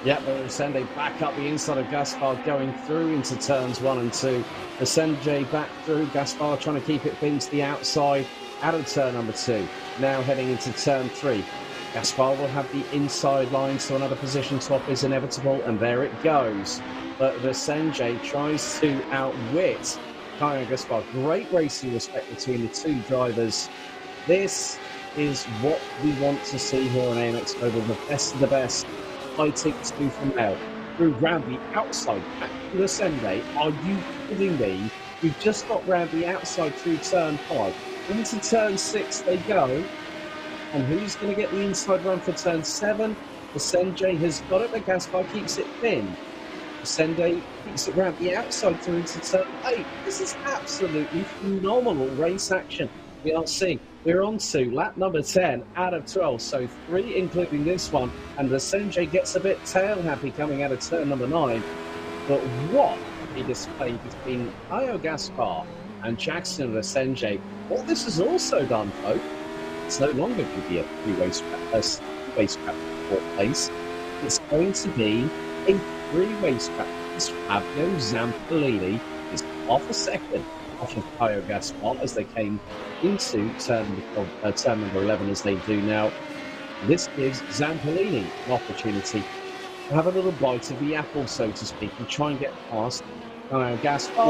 Yep, but Ascende back up the inside of Gaspar, going through into turns 1 and 2. Ascende back through, Gaspar trying to keep it thin to the outside, out of turn number 2. Now heading into turn 3. Gaspar will have the inside line, so another position swap is inevitable, and there it goes. But Ascende tries to outwit Caio Gaspar. Great racing respect between the two drivers. This is what we want to see here on AMX Global, the best of the best. Fighting to from now through round the outside back to Ascende. Are you kidding me? We've just got round the outside through turn 5. Into turn 6 they go. And who's going to get the inside run for turn 7? Ascende has got it, but Gaspar keeps it thin. Ascende keeps it round the outside through into turn 8. This is absolutely phenomenal race action we are seeing. We're on to lap number 10 out of 12, so 3 including this one, and Ascende gets a bit tail happy coming out of turn number 9. But what a display between Caio Gaspar and Jackson Ascende. What this has also done, though, it's no longer going to be a three-way scrap for 4th place. It's going to be a 3-way scrap. Fabio Zampolini is half a second off of Caio Gaspar as they came into turn number 11 as they do now. This gives Zampolini an opportunity to have a little bite of the apple, so to speak, and try and get past Caio Gaspar.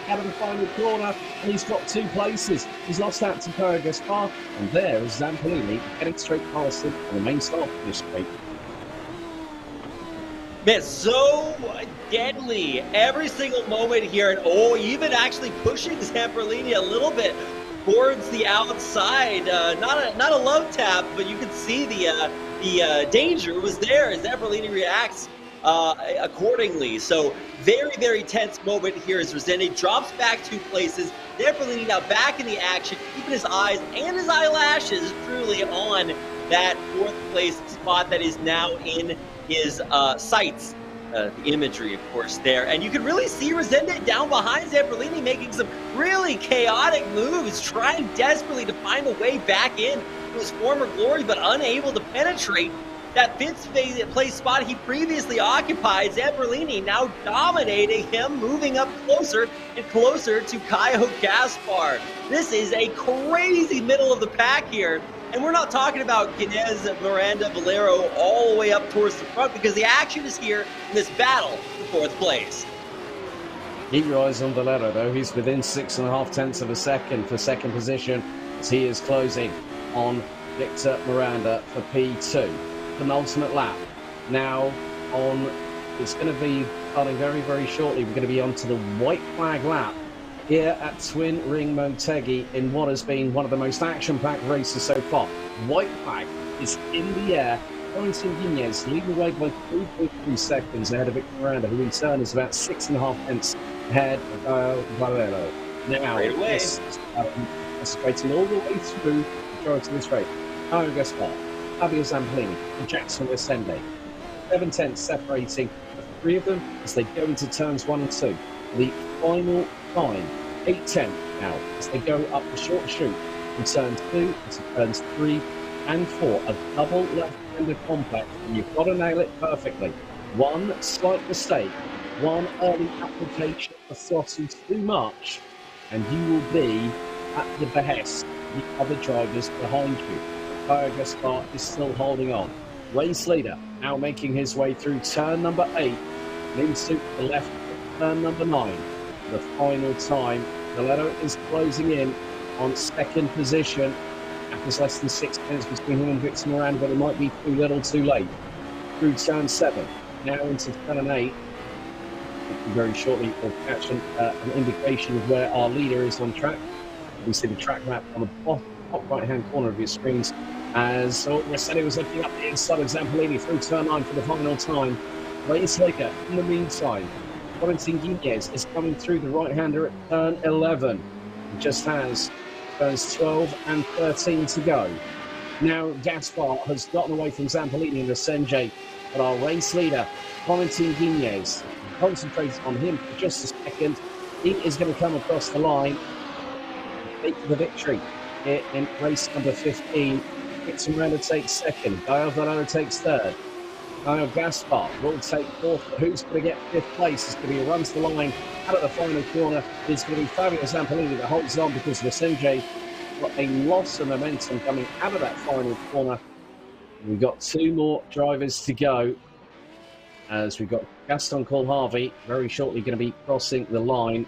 Out of the final corner, and he's got 2 places. He's lost out to Caio Gaspar, and there is Zampolini getting straight past him on the main start of this straight. Man, so deadly every single moment here, and even actually pushing Zampolini a little bit towards the outside. Not a love tap, but you can see the danger was there as Zampolini reacts accordingly. So very, very tense moment here as Rosende drops back 2 places. Zampolini now back in the action, keeping his eyes and his eyelashes truly on that 4th place spot that is now in his sights. The imagery, of course, there. And you can really see Rosende down behind Zampolini making some really chaotic moves, trying desperately to find a way back in to his former glory, but unable to penetrate that 5th place spot he previously occupied. Zampolini now dominating him, moving up closer and closer to Caio Gaspar. This is a crazy middle of the pack here. And we're not talking about Guinness, Miranda, Valero all the way up towards the front, because the action is here in this battle for 4th place. Keep your eyes on Valero, though. He's within 6.5 tenths of a second for 2nd position as he is closing on Victor Miranda for P2. Penultimate lap. Now it's going to be starting very, very shortly. We're going to be on to the white flag lap here at Twin Ring Motegi in what has been one of the most action-packed races so far. White flag is in the air. Florentin Guinness leading the way by 3.3 seconds ahead of Victor Miranda, who in turn is about 6.5 tenths ahead of Valero. Now, this is fighting all the way through the majority of this race. Caio Gaspar, Fabio Zampolini, and Jackson Ascende. 7 tenths separating the 3 of them as they go into turns 1 and 2. The final time, 8 tenths now, as they go up the short chute from turns 2 into turns 3 and 4. A double left-hander complex, and you've got to nail it perfectly. One slight mistake, one early application of throttle too much, and you will be at the behest of the other drivers behind you. Caio Gaspar is still holding on. Race leader now making his way through turn number 8, into the left turn number 9. For the final time, Valero is closing in on 2nd position. There's less than 6 minutes between him and Victor Miranda, but it might be too little too late. Through turn 7, now into turn 8. Very shortly, we'll catch an indication of where our leader is on track. We see the track map on the top right-hand corner of your screens. As Rossetti was looking up the inside of Zampolini through turn 9 for the final time. Race leader, in the meantime, Valentin Guinez is coming through the right-hander at turn 11. He just has turns 12 and 13 to go. Now Gaspar has gotten away from Zampolini and Ascenje, but our race leader, Valentin Guinez, concentrates on him for just a second. He is going to come across the line and take the victory here in race number 15. Victor Miranda takes second. Gael Valero takes third. Gael Gaspar will take fourth. But who's going to get fifth place? It's going to be a run to the line out of the final corner. It's going to be Fabio Zampolini that holds on because Ascenje got a loss of momentum coming out of that final corner. We've got two more drivers to go, as we've got Gaston Colharvey very shortly going to be crossing the line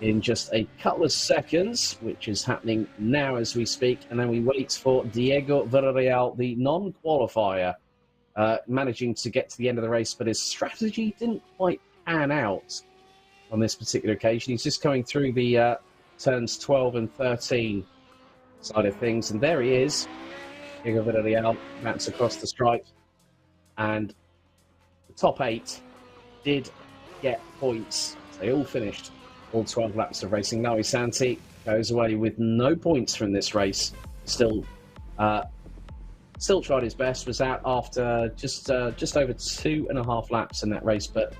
in just a couple of seconds, which is happening now as we speak. And then we wait for Diego Villarreal, the non-qualifier, managing to get to the end of the race, but his strategy didn't quite pan out on this particular occasion. He's just coming through the turns 12 and 13 side of things, and there he is. Diego Villarreal bounced across the stripe, and the top 8 did get points. They all finished all 12 laps of racing. Naui Santi goes away with no points from this race. Still tried his best, was out after just over 2.5 laps in that race, but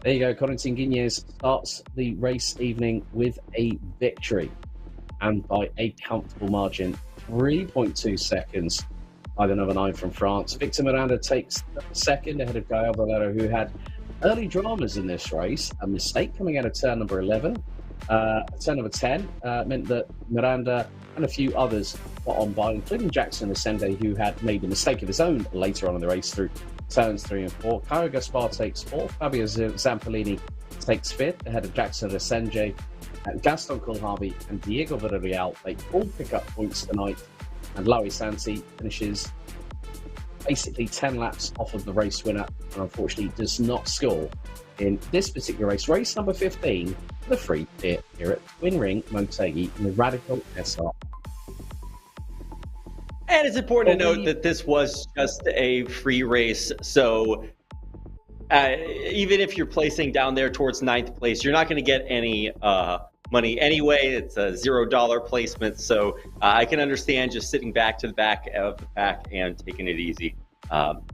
there you go. Valentin Guinez starts the race evening with a victory, and by a comfortable margin, 3.2 seconds by the number 9 from France. Victor Miranda takes second ahead of Gael Valero, who had early dramas in this race. A mistake coming out of turn number 11. Turn number 10 meant that Miranda and a few others got on by, including Jackson Ascende, who had made a mistake of his own later on in the race through turns 3 and 4. Caio Gaspar takes 4th. Fabio Zampolini takes 5th ahead of Jackson Ascende. Gaston Colharvey and Diego Villarreal, they all pick up points tonight. And Naui Santi finishes basically 10 laps off of the race winner, and unfortunately does not score in this particular race. Race number 15, the free pit here at Twin Ring Motegi in the Radical SR. And it's important to note that this was just a free race, so even if you're placing down there towards 9th place, you're not going to get any money anyway. It's a $0 placement, so I can understand just sitting back to the back of the pack and taking it easy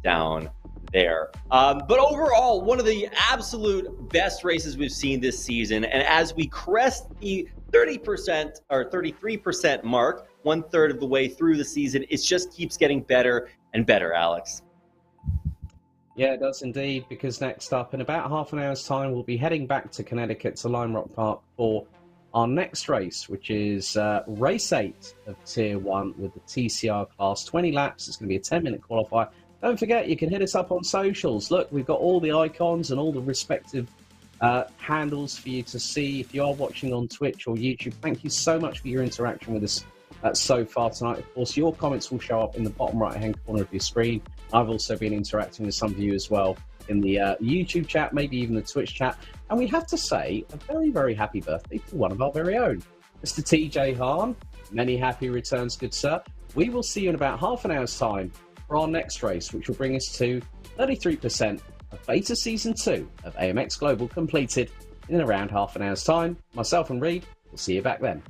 down there. But overall, one of the absolute best races we've seen this season, and as we crest the 30% or 33% mark, 1/3 of the way through the season, it just keeps getting better and better, Alex. Yeah, it does indeed, because next up, in about half an hour's time, we'll be heading back to Connecticut to Lime Rock Park for our next race, which is race 8 of Tier 1 with the TCR class. 20 laps. It's going to be a 10-minute qualifier. Don't forget, you can hit us up on socials. Look, we've got all the icons and all the respective handles for you to see. If you are watching on Twitch or YouTube, thank you so much for your interaction with us so far tonight. Of course, your comments will show up in the bottom right-hand corner of your screen. I've also been interacting with some of you as well in the YouTube chat, maybe even the Twitch chat. And we have to say a very, very happy birthday to one of our very own, Mr. TJ Hahn. Many happy returns, good sir. We will see you in about half an hour's time for our next race, which will bring us to 33% of Beta Season 2 of AMX Global completed in around half an hour's time. Myself and Reed will see you back then.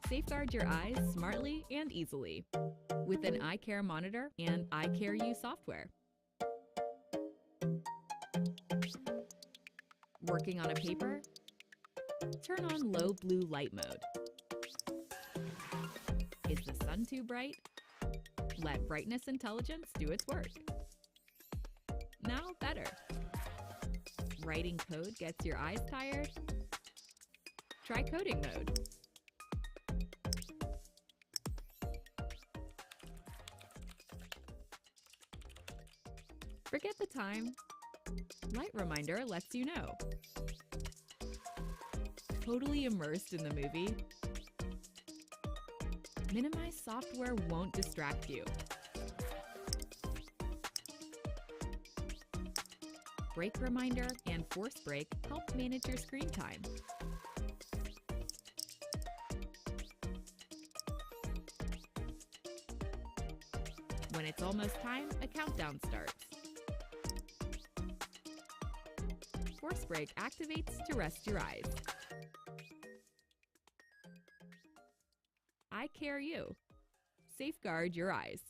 Safeguard your eyes smartly and easily with an eye care monitor and eye care U software. Working on a paper? Turn on low blue light mode. Is the sun too bright? Let brightness intelligence do its work. Now better. Writing code gets your eyes tired? Try coding mode. Forget the time. Light Reminder lets you know. Totally immersed in the movie? Minimize software won't distract you. Break Reminder and Force Break help manage your screen time. When it's almost time, a countdown starts. Force Break activates to rest your eyes. I Care You. Safeguard your eyes.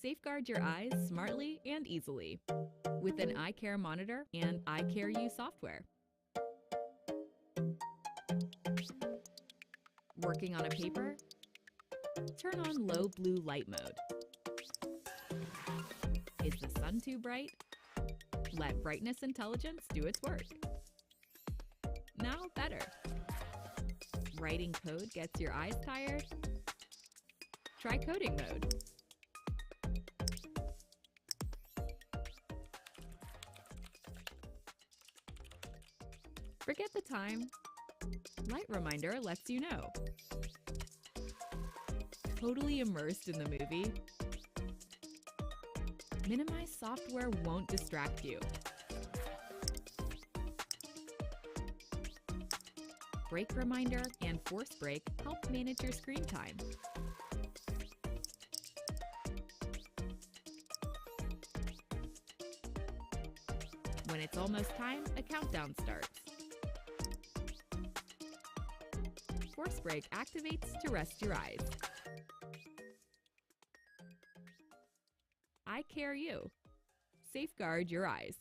Safeguard your eyes smartly and easily with an eye care monitor and Eye Care You software. Working on a paper? Turn on low blue light mode. Is the sun too bright? Let brightness intelligence do its work. Now better. Writing code gets your eyes tired? Try coding mode. Forget the time. Light Reminder lets you know. Totally immersed in the movie? Minimize software won't distract you. Break Reminder and Force Break help manage your screen time. When it's almost time, a countdown starts. Force Break activates to rest your eyes. I Care You. Safeguard your eyes.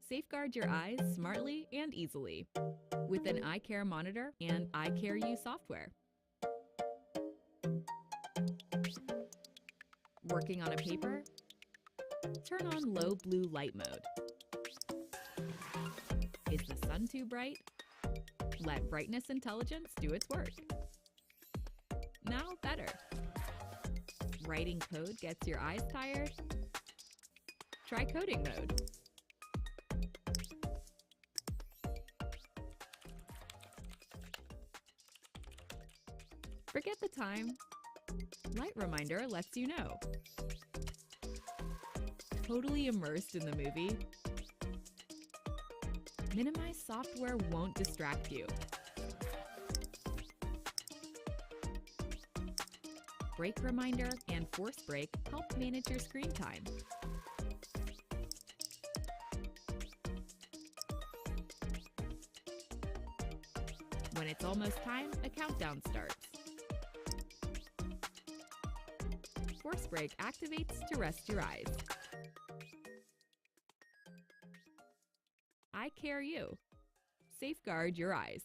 Safeguard your eyes smartly and easily with an eye care monitor and eye care U software. Working on a paper? Turn on low blue light mode. Is the sun too bright? Let brightness intelligence do its work. Now better. Writing code gets your eyes tired? Try coding mode. Forget the time. Light reminder lets you know. Totally immersed in the movie? Minimize software won't distract you. Break reminder and force break help manage your screen time. When it's almost time, a countdown starts. Force break activates to rest your eyes. Eye care you. Safeguard your eyes.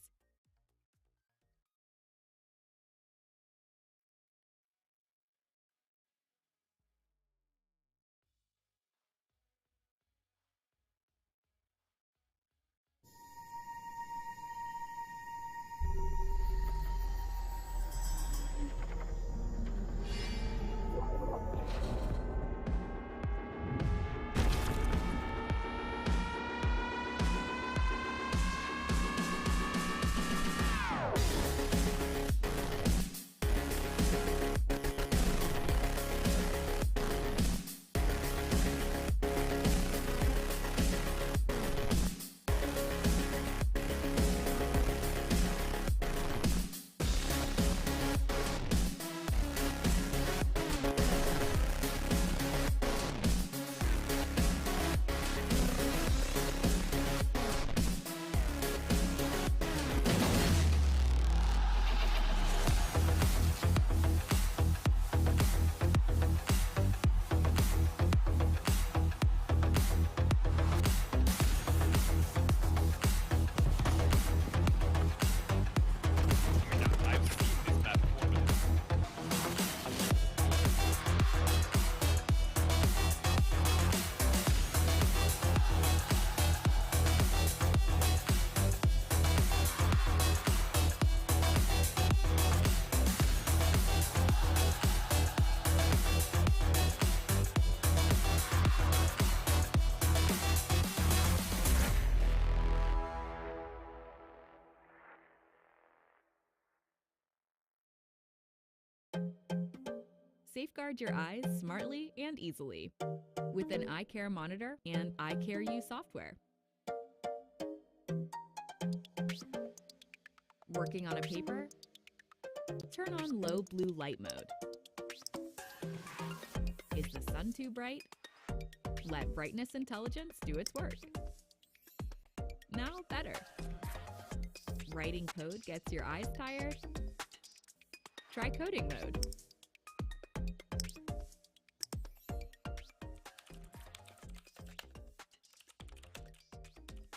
Safeguard your eyes smartly and easily with an eye care monitor and eye care U software. Working on a paper? Turn on low blue light mode. Is the sun too bright? Let brightness intelligence do its work. Now better. Writing code gets your eyes tired? Try coding mode.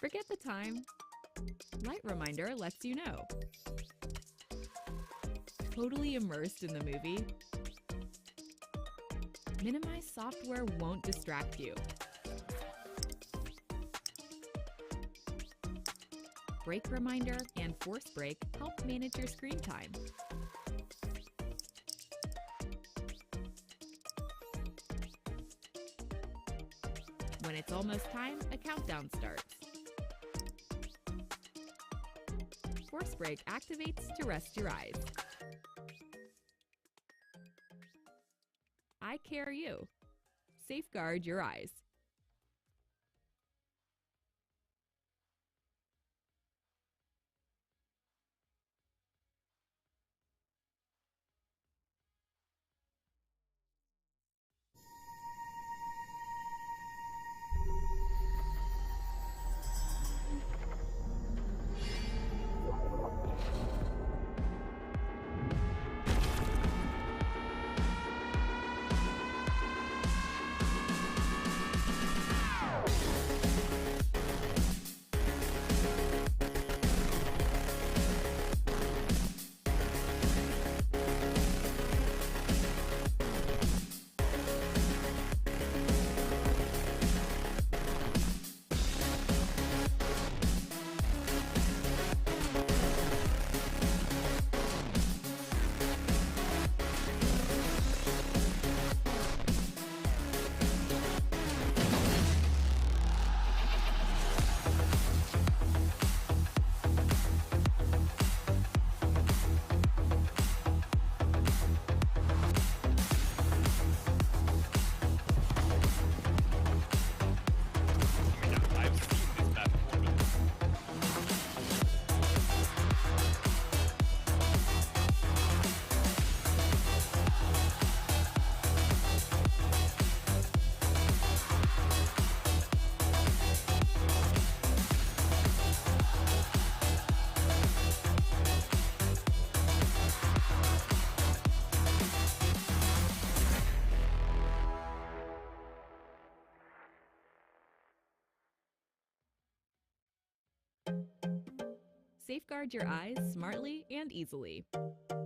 Forget the time. Light reminder lets you know. Totally immersed in the movie? Minimize software won't distract you. Break reminder and force break help manage your screen time. When it's almost time, a countdown starts. Force break activates to rest your eyes. Eye care you. Safeguard your eyes. Safeguard your eyes smartly and easily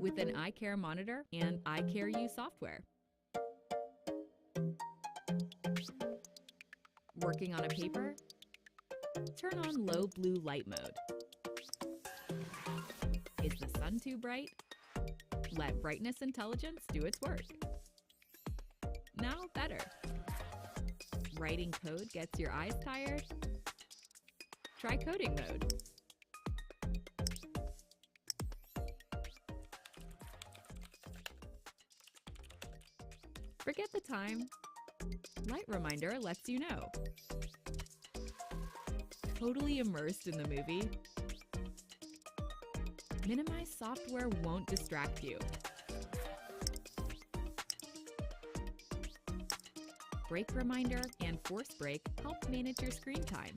with an eye care monitor and eye care U software. Working on a paper? Turn on low blue light mode. Is the sun too bright? Let brightness intelligence do its work. Now better. Writing code gets your eyes tired? Try coding mode. Forget the time. Light reminder lets you know. Totally immersed in the movie? Minimize software won't distract you. Break reminder and force break help manage your screen time.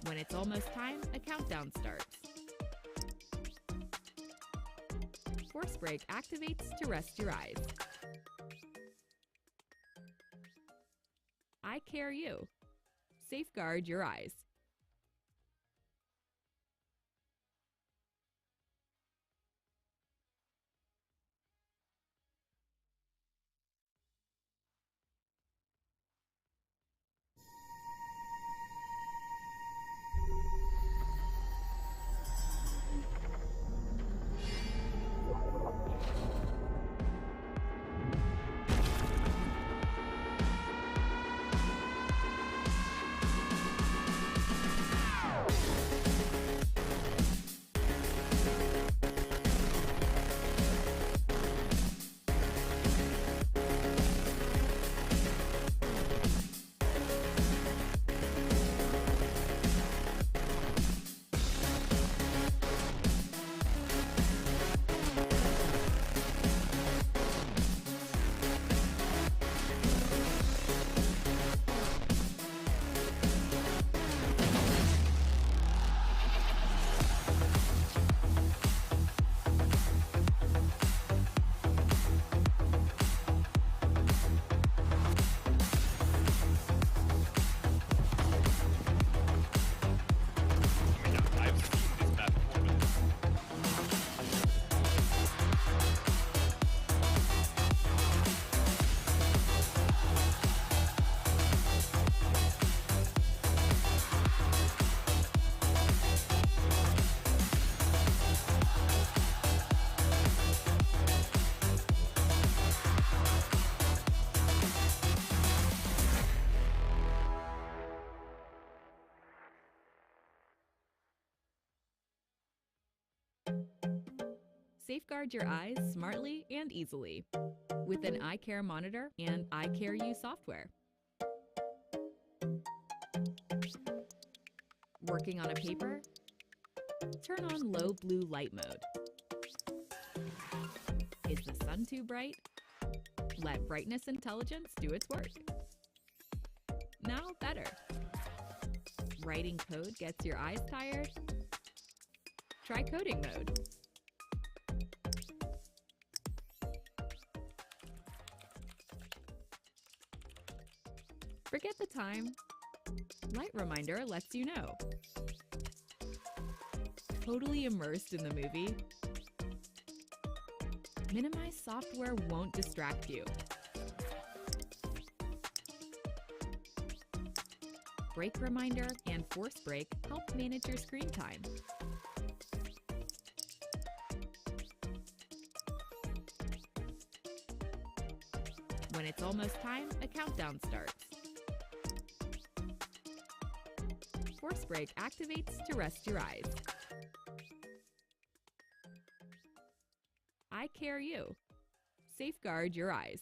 When it's almost time, a countdown starts. Force break activates to rest your eyes. Eye care you. Safeguard your eyes. Safeguard your eyes smartly and easily with an eye care monitor and eye care U software. Working on a paper? Turn on low blue light mode. Is the sun too bright? Let brightness intelligence do its work. Now better. Writing code gets your eyes tired? Try coding mode. Forget the time. Light reminder lets you know. Totally immersed in the movie? Minimize software won't distract you. Break reminder and force break help manage your screen time. When it's almost time, a countdown starts. Force break activates to rest your eyes. Eye care you. Safeguard your eyes.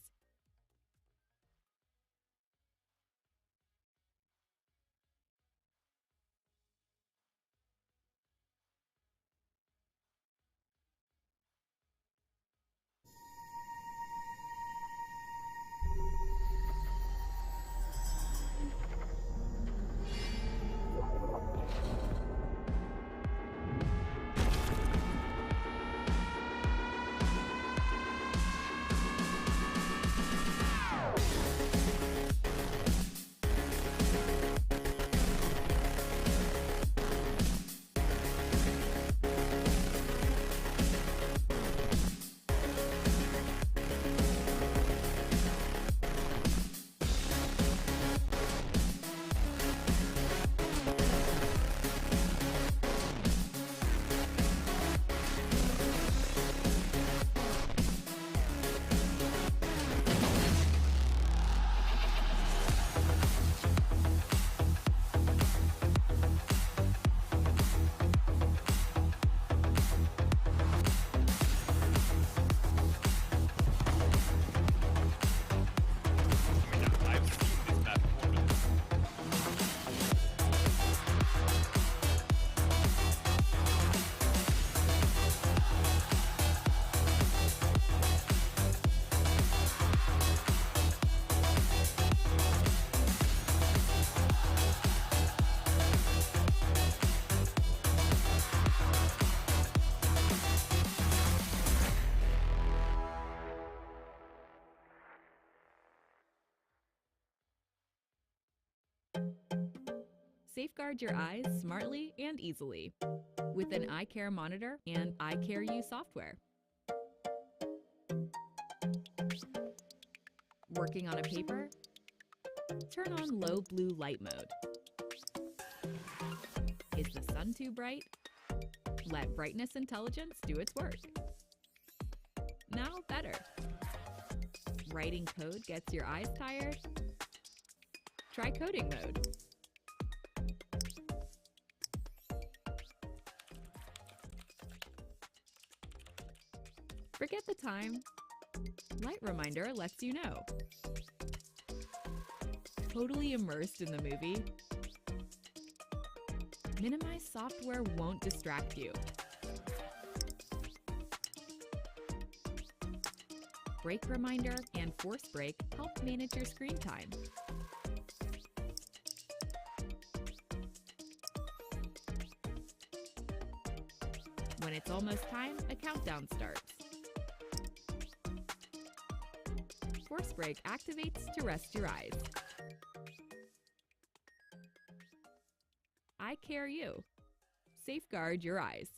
Safeguard your eyes smartly and easily with an eye care monitor and eye care U software. Working on a paper? Turn on low blue light mode. Is the sun too bright? Let brightness intelligence do its work. Now better. Writing code gets your eyes tired? Try coding mode. Forget the time. Light reminder lets you know. Totally immersed in the movie? Minimize software won't distract you. Break reminder and force break help manage your screen time. When it's almost time, a countdown starts. Force break activates to rest your eyes. Eye care you. Safeguard your eyes.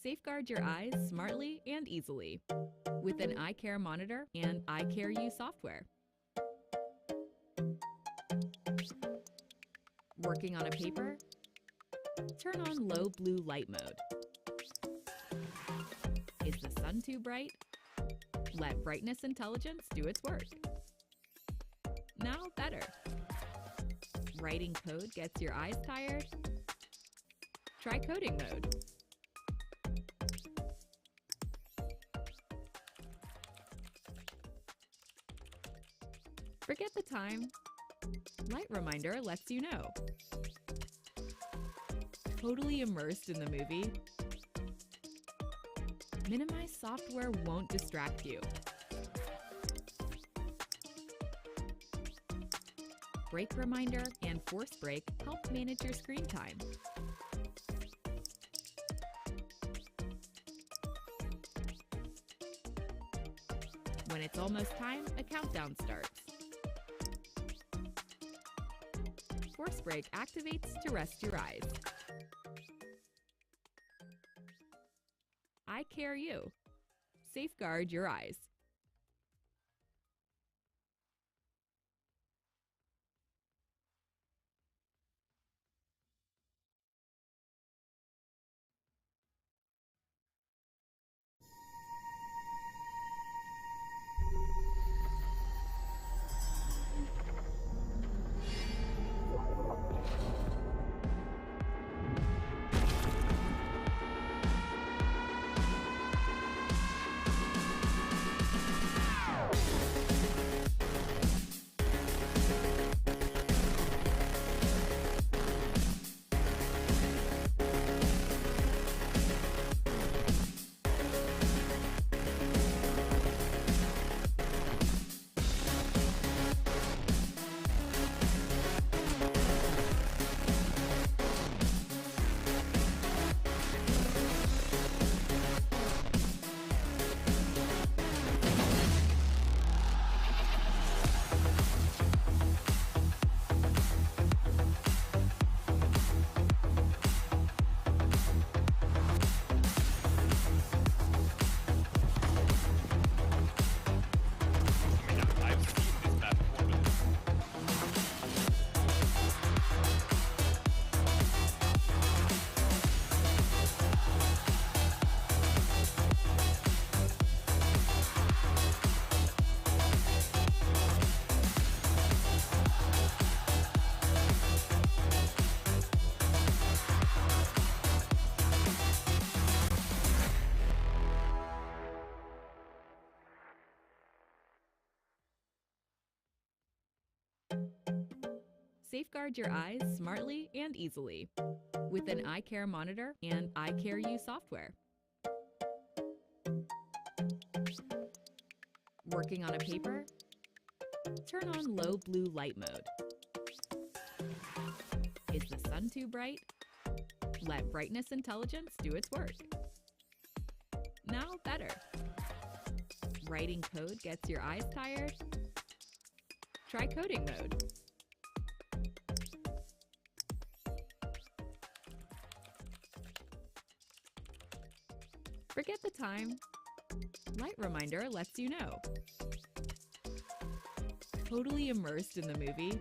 Safeguard your eyes smartly and easily with an eye care monitor and eye care U software. Working on a paper? Turn on low blue light mode. Is the sun too bright? Let brightness intelligence do its work. Now better. Writing code gets your eyes tired? Try coding mode. Forget the time. Light reminder lets you know. Totally immersed in the movie? Minimize software won't distract you. Break reminder and force break help manage your screen time. When it's almost time, a countdown starts. Force break activates to rest your eyes. Eye care you. Safeguard your eyes. Safeguard your eyes smartly and easily with an eye care monitor and eye care U software. Working on a paper? Turn on low blue light mode. Is the sun too bright? Let brightness intelligence do its work. Now better. Writing code gets your eyes tired? Try coding mode. Forget the time. Light reminder lets you know. Totally immersed in the movie?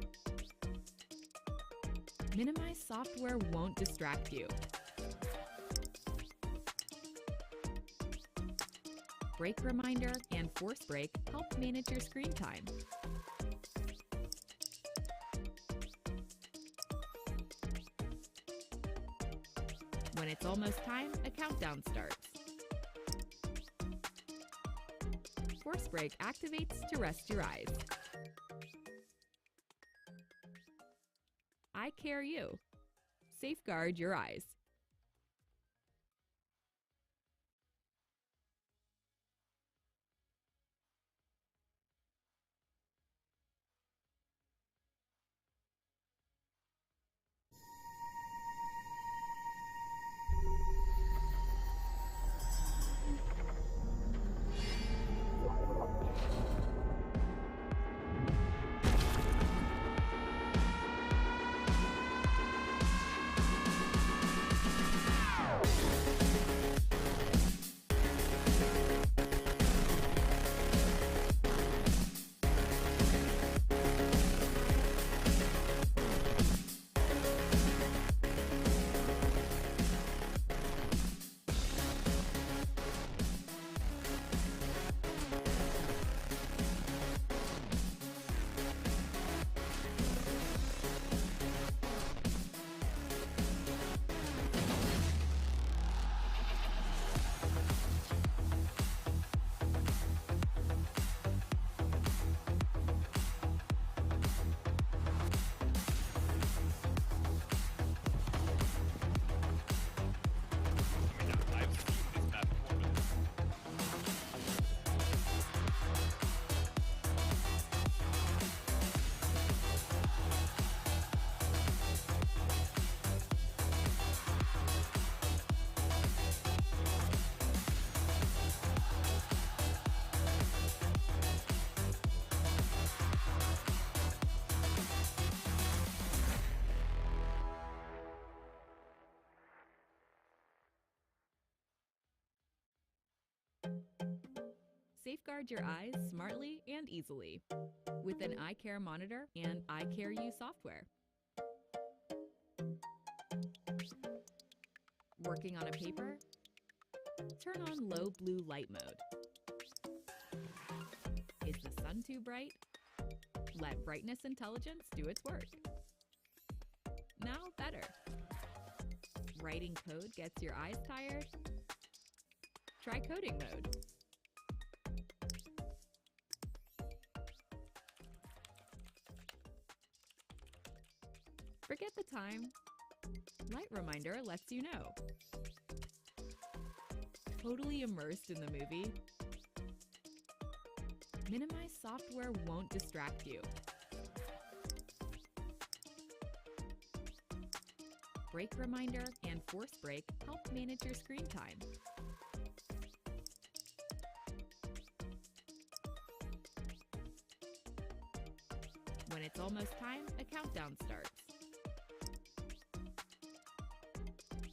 Minimize software won't distract you. Break reminder and force break help manage your screen time. When it's almost time, a countdown starts. Force break activates to rest your eyes. Eye care you. Safeguard your eyes. Safeguard your eyes smartly and easily with an eye care monitor and eye care U software. Working on a paper? Turn on low blue light mode. Is the sun too bright? Let brightness intelligence do its work. Now better. Writing code gets your eyes tired? Try coding mode. Forget the time. Light reminder lets you know. Totally immersed in the movie? Minimize software won't distract you. Break reminder and force break help manage your screen time. When it's almost time, a countdown starts.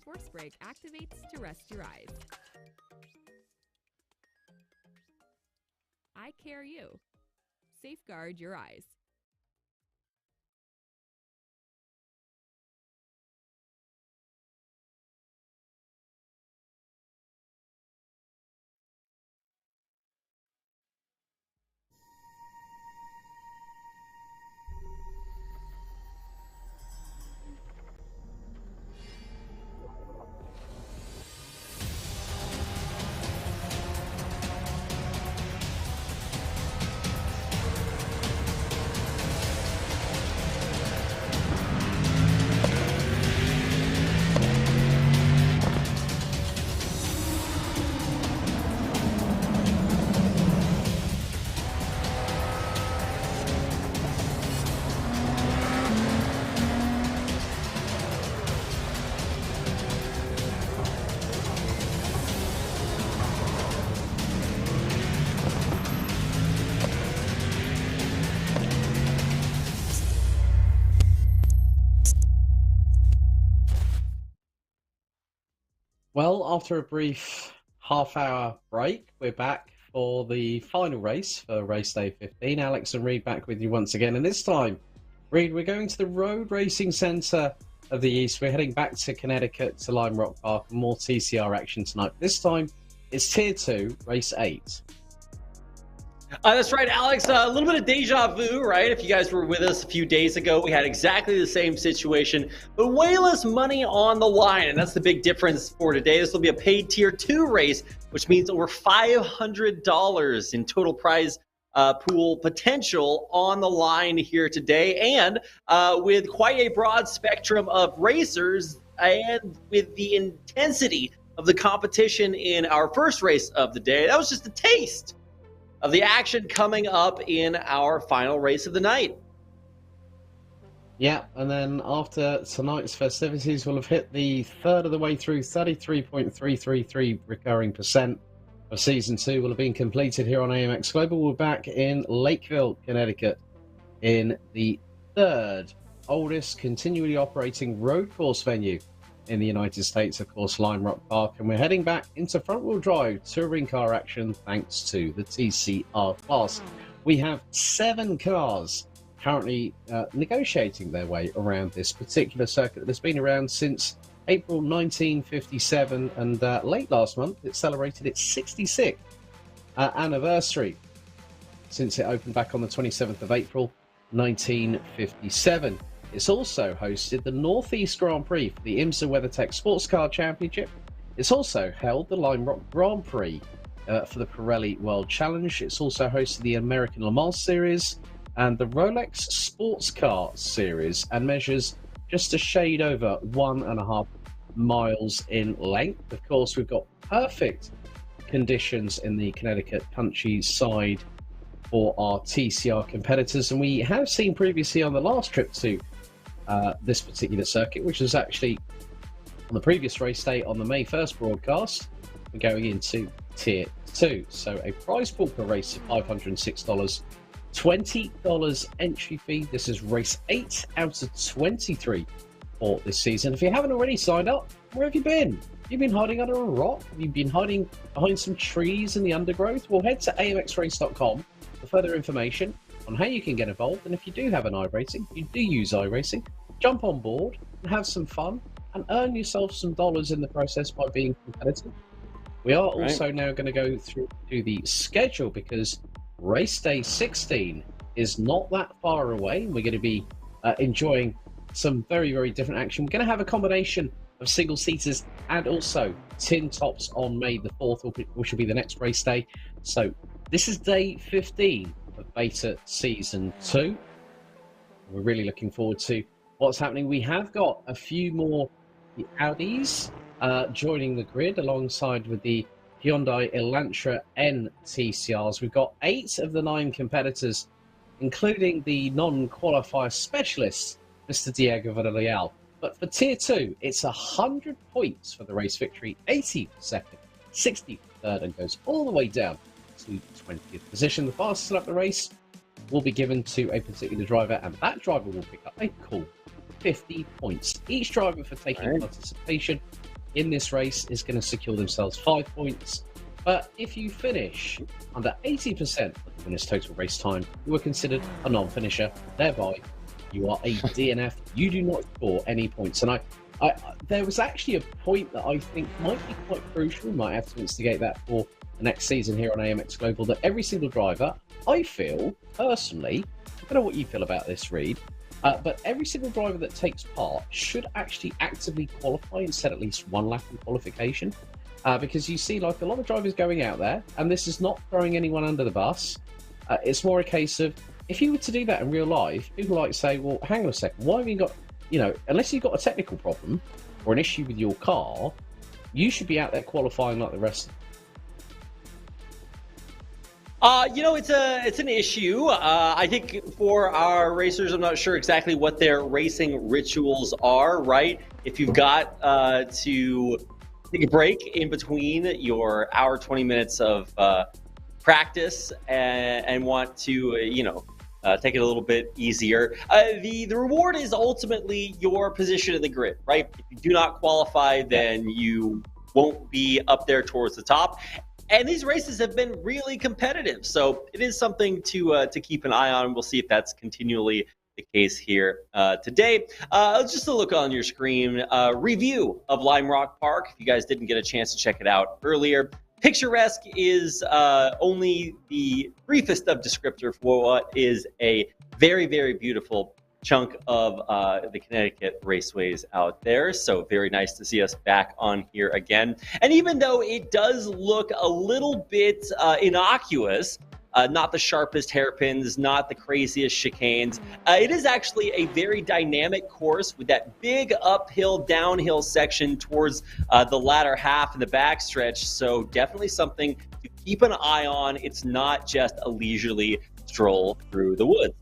Force break activates to rest your eyes. Eye care you. Safeguard your eyes. Well, after a brief half-hour break, we're back for the final race for race day 15. Alex and Reed back with you once again, and this time, Reed, we're going to the Road Racing Centre of the East. We're heading back to Connecticut to Lime Rock Park and more TCR action tonight. This time, it's Tier 2, Race 8. That's right, Alex. A little bit of deja vu, right? If you guys were with us a few days ago, we had exactly the same situation, but way less money on the line, and that's the big difference for today. This will be a paid Tier 2 race, which means over $500 in total prize pool potential on the line here today, and with quite a broad spectrum of racers, and with the intensity of the competition in our first race of the day. That was just a taste of the action coming up in our final race of the night. Yeah, and then after tonight's festivities, we'll have hit the third of the way through. 33.333 recurring percent of Season 2 will have been completed here on AMX Global. We're back in Lakeville, Connecticut, in the third oldest continually operating road course venue in the United States, of course, Lime Rock Park, and we're heading back into front-wheel drive touring car action thanks to the TCR class. We have 7 cars currently negotiating their way around this particular circuit that's been around since April 1957, and late last month it celebrated its 66th anniversary since it opened back on the 27th of April 1957. It's also hosted the Northeast Grand Prix for the IMSA WeatherTech Sports Car Championship. It's also held the Lime Rock Grand Prix for the Pirelli World Challenge. It's also hosted the American Le Mans Series and the Rolex Sports Car Series, and measures just a shade over 1.5 miles in length. Of course, we've got perfect conditions in the Connecticut countryside for our TCR competitors, and we have seen previously on the last trip to this particular circuit, which was actually on the previous race day on the May 1st broadcast. We're going into Tier 2, so a prize pool per race of $506, $20 entry fee. This is race 8 out of 23 for this season. If you haven't already signed up, where have you been? Have you been hiding under a rock? Have you been hiding behind some trees in the undergrowth? Well, head to amxrace.com for further information on how you can get involved, and if you do have an iRacing, you do use iRacing, jump on board and have some fun and earn yourself some dollars in the process by being competitive. We are also now going to go through to the schedule, because race day 16 is not that far away. We're going to be enjoying some very, very different action. We're going to have a combination of single-seaters and also tin tops on May the 4th, which will be the next race day. So this is day 15 of Beta Season 2. We're really looking forward to what's happening. We have got a few more Audis joining the grid alongside with the Hyundai Elantra N TCRs. We've got 8 of the 9 competitors, including the non-qualifier specialist, Mr. Diego Villarreal. But for Tier 2, it's 100 points for the race victory, 80 for second, 60 for third, and goes all the way down to 20th position. The fastest lap of the race will be given to a particular driver, and that driver will pick up a cool 50 points. Each driver for taking participation in this race is going to secure themselves 5 points. But if you finish under 80% of the winner's total race time, you are considered a non-finisher. Thereby, you are a DNF. You do not score any points. And there was actually a point that I think might be quite crucial. We might have to instigate that for the next season here on AMX Global, that every single driver, I feel personally, I don't know what you feel about this, Reed, but every single driver that takes part should actually actively qualify and set at least 1 lap in qualification, because you see like a lot of drivers going out there, and this is not throwing anyone under the bus. It's more a case of, if you were to do that in real life, people like say, well, hang on a second, why have you got, unless you've got a technical problem or an issue with your car, you should be out there qualifying like the rest of them. It's an issue. I think for our racers, I'm not sure exactly what their racing rituals are, right? If you've got to take a break in between your hour, 20 minutes of practice and want to, take it a little bit easier. The reward is ultimately your position in the grid, right? If you do not qualify, then you won't be up there towards the top. And these races have been really competitive, so it is something to keep an eye on. We'll see if that's continually the case here today. Just a look on your screen, review of Lime Rock Park. If you guys didn't get a chance to check it out earlier, picturesque is only the briefest of descriptor for what is a very, very beautiful chunk of the Connecticut raceways out there. So very nice to see us back on here again. And even though it does look a little bit innocuous, not the sharpest hairpins, not the craziest chicanes, it is actually a very dynamic course with that big uphill, downhill section towards the latter half and the backstretch. So definitely something to keep an eye on. It's not just a leisurely stroll through the woods.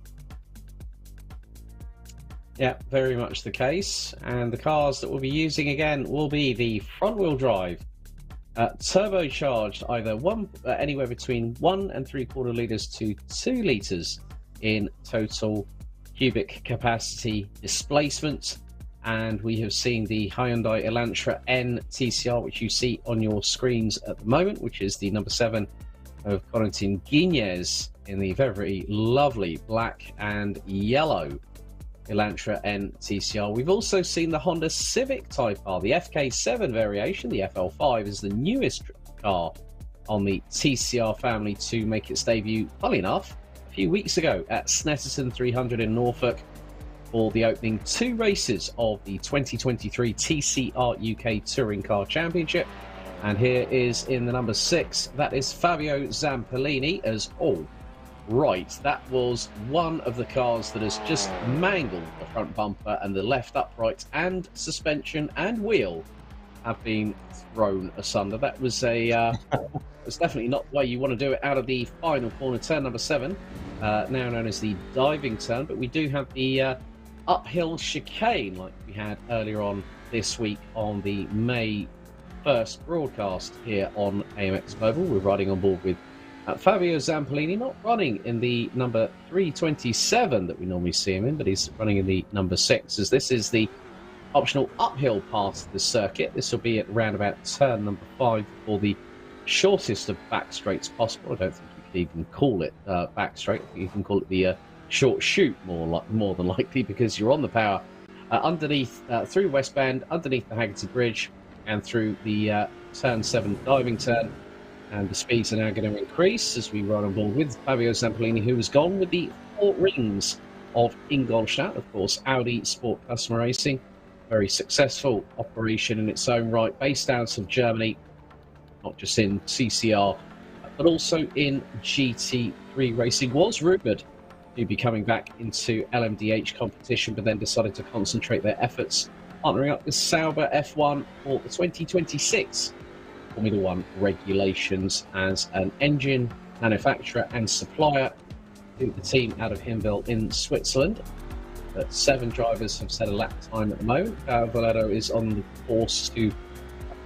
Yeah, very much the case. And the cars that we'll be using again will be the front-wheel drive, turbocharged, either anywhere between 1 3/4 litres to 2 litres in total cubic capacity displacement. And we have seen the Hyundai Elantra N TCR, which you see on your screens at the moment, which is the number 7 of Corentin Guiñez in the very lovely black and yellow Elantra N TCR. We've also seen the Honda Civic Type R, the FK7 variation. The FL5 is the newest car on the TCR family to make its debut, funnily enough, a few weeks ago at Snetterton 300 in Norfolk for the opening 2 races of the 2023 TCR UK Touring Car Championship. And here is in the number 6, that is Fabio Zampolini as all. Right, that was one of the cars that has just mangled the front bumper, and the left upright and suspension and wheel have been thrown asunder. That was it's definitely not the way you want to do it out of the final corner, turn number 7, now known as the diving turn. But we do have the uphill chicane like we had earlier on this week on the May 1st broadcast here on AMX Global. We're riding on board with Fabio Zampolini, not running in the number 327 that we normally see him in, but he's running in the number 6, as this is the optional uphill part of the circuit. This will be at around about turn number 5 for the shortest of back straights possible. I don't think you could even call it back straight. You can call it the short shoot more than likely, because you're on the power underneath, through Westbound, underneath the Haggerty Bridge, and through the turn 7 diving turn. And the speeds are now going to increase as we run on board with Fabio Zampolini, who has gone with the 4 rings of Ingolstadt, of course, Audi Sport Customer Racing. Very successful operation in its own right, based out of Germany, not just in CCR, but also in GT3 racing. Was rumoured to be coming back into LMDH competition, but then decided to concentrate their efforts partnering up with Sauber F1 for the 2026 Formula 1 regulations as an engine manufacturer and supplier to the team out of Hinwil in Switzerland. But 7 drivers have set a lap time at the moment. Valero is on the course to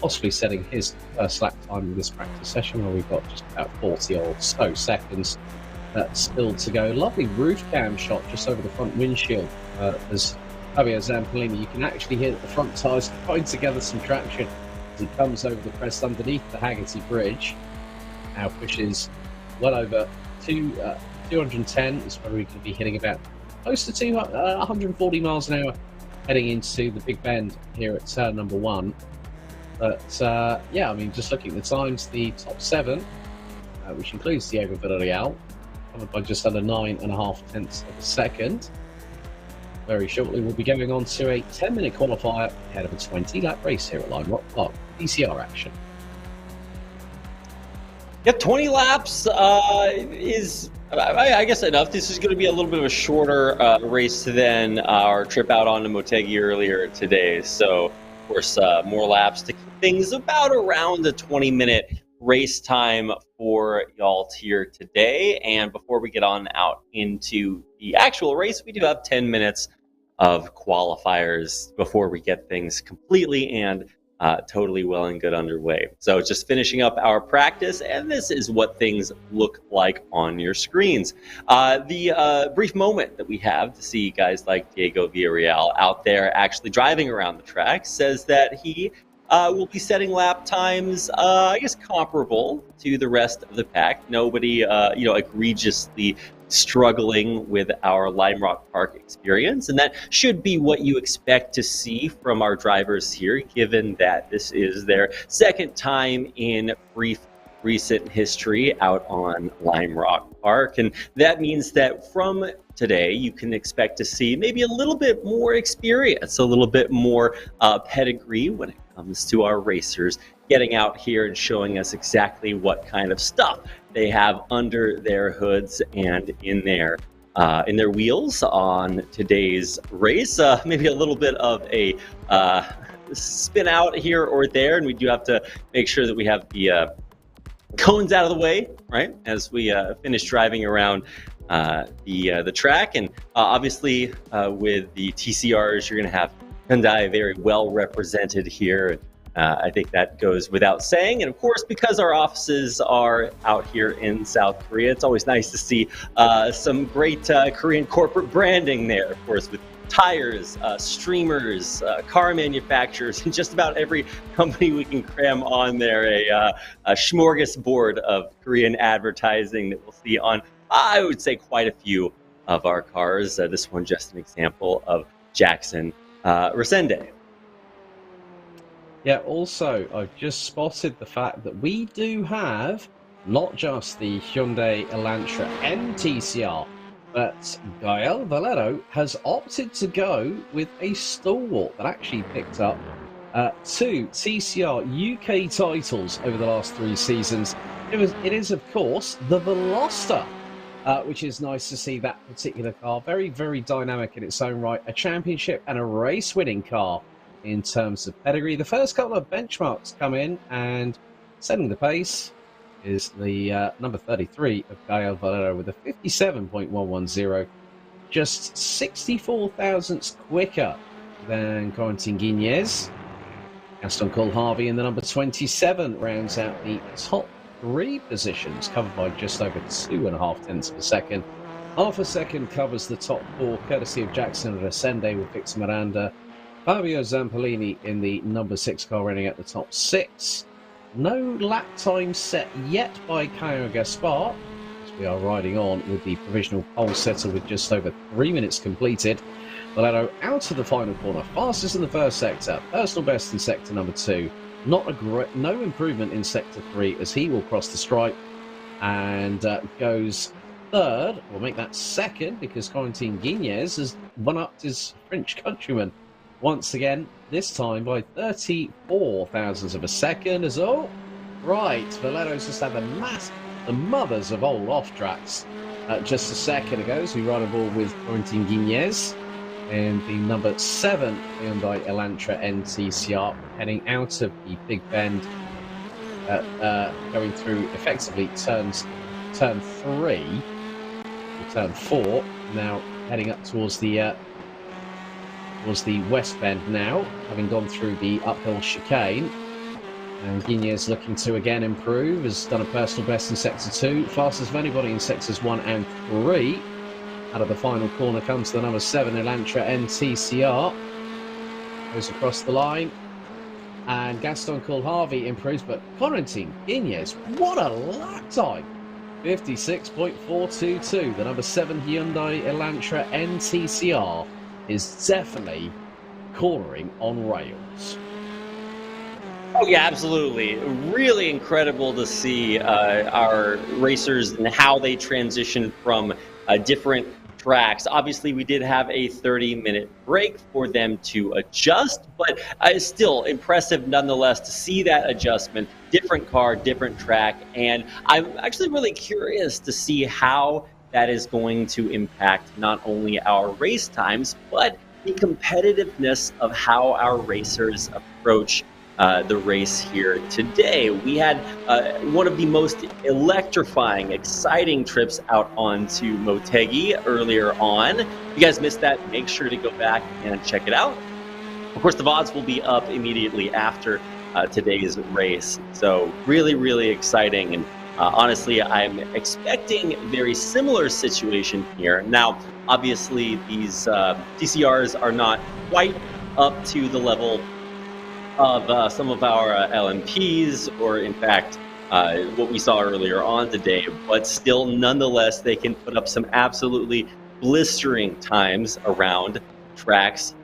possibly setting his first lap time in this practice session, where we've got just about 40 or so seconds still to go. Lovely roof cam shot just over the front windshield as Fabio Zampolini. You can actually hear the front tyres trying to gather some traction as he comes over the crest underneath the Haggerty Bridge. Now pushes well over 210 is where we're going to be hitting about close to 140 miles an hour heading into the Big Bend here at turn number 1. But yeah, I mean, just looking at the times, the top 7, which includes Diego Villarreal, covered by just under 9.5 tenths of a second. Very shortly, we'll be going on to a 10-minute qualifier ahead of a 20-lap race here at Lime Rock Park. DCR action. Yeah, 20 laps is, I guess, enough. This is going to be a little bit of a shorter race than our trip out on to Motegi earlier today. So, of course, more laps to keep things about around the 20-minute race time for y'all here today. And before we get on out into the actual race, we do have 10 minutes of qualifiers before we get things completely and totally well and good underway. So just finishing up our practice, and this is what things look like on your screens. The brief moment that we have to see guys like Diego Villarreal out there actually driving around the track says that he we'll be setting lap times, I guess, comparable to the rest of the pack. Nobody, egregiously struggling with our Lime Rock Park experience. And that should be what you expect to see from our drivers here, given that this is their second time in brief recent history out on Lime Rock Park. And that means that from today, you can expect to see maybe a little bit more experience, a little bit more pedigree when it comes to our racers getting out here and showing us exactly what kind of stuff they have under their hoods and in their wheels on today's race. Maybe a little bit of a spin out here or there, and we do have to make sure that we have the cones out of the way, right, as we finish driving around the track. And obviously with the TCRs, you're going to have Hyundai very well represented here. I think that goes without saying. And of course, because our offices are out here in South Korea, it's always nice to see some great Korean corporate branding there, of course, with tires, streamers, car manufacturers, and just about every company we can cram on there, a smorgasbord of Korean advertising that we'll see on, I would say, quite a few of our cars. This one just an example of Jackson Resende. Yeah, also, I've just spotted the fact that we do have not just the Hyundai Elantra NTCR, but Gael Valero has opted to go with a stalwart that actually picked up 2 TCR UK titles over the last 3 seasons. It is, of course, the Veloster, which is nice to see that particular car. Very, very dynamic in its own right. A championship and a race-winning car in terms of pedigree. The first couple of benchmarks come in, and setting the pace is the number 33 of Gael Valero with a 57.110, just 64 thousandths quicker than Corentin Guignez. Gaston Colharvey in the number 27 rounds out the top 3 positions, covered by just over 2.5 tenths of a second. Half a second covers the top 4, courtesy of Jackson Resende with Victor Miranda. Fabio Zampolini in the number 6 car running at the top 6. No lap time set yet by Caio Gaspar, as we are riding on with the provisional pole setter with just over 3 minutes completed. Valero out of the final corner, fastest in the first sector, personal best in sector number 2. No improvement in sector 3 as he will cross the stripe and goes third. We'll make that second because Corentin Guignez has one-upped his French countryman once again, this time by 34 thousandths of a second. As Valero's just had the mothers of old off tracks just a second ago. So we ride a ball with Corentin Guignez and the number 7 Hyundai Elantra NTCR heading out of the Big Bend, going through effectively turn 3, or turn 4. Now heading up towards the West Bend now, having gone through the uphill chicane. And Guignez looking to again improve, has done a personal best in sector 2, fastest of anybody in sectors 1 and 3. Out of the final corner comes the number 7 Elantra NTCR. Goes across the line. And Gaston Colharvey improves, but Corentin Guignez, what a lap time! 56.422. The number 7 Hyundai Elantra NTCR is definitely cornering on rails. Oh yeah, absolutely. Really incredible to see our racers and how they transition from different tracks. Obviously, we did have a 30-minute break for them to adjust, but it's still impressive nonetheless to see that adjustment. Different car, different track, and I'm actually really curious to see how that is going to impact not only our race times, but the competitiveness of how our racers approach the race here today. We had one of the most electrifying, exciting trips out onto Motegi earlier on. If you guys missed that, make sure to go back and check it out. Of course, the VODs will be up immediately after today's race. So really, really exciting. And honestly, I'm expecting a very similar situation here. Now, obviously, these TCRs are not quite up to the level of some of our LMPs, or in fact, what we saw earlier on today. But still, nonetheless, they can put up some absolutely blistering times around tracks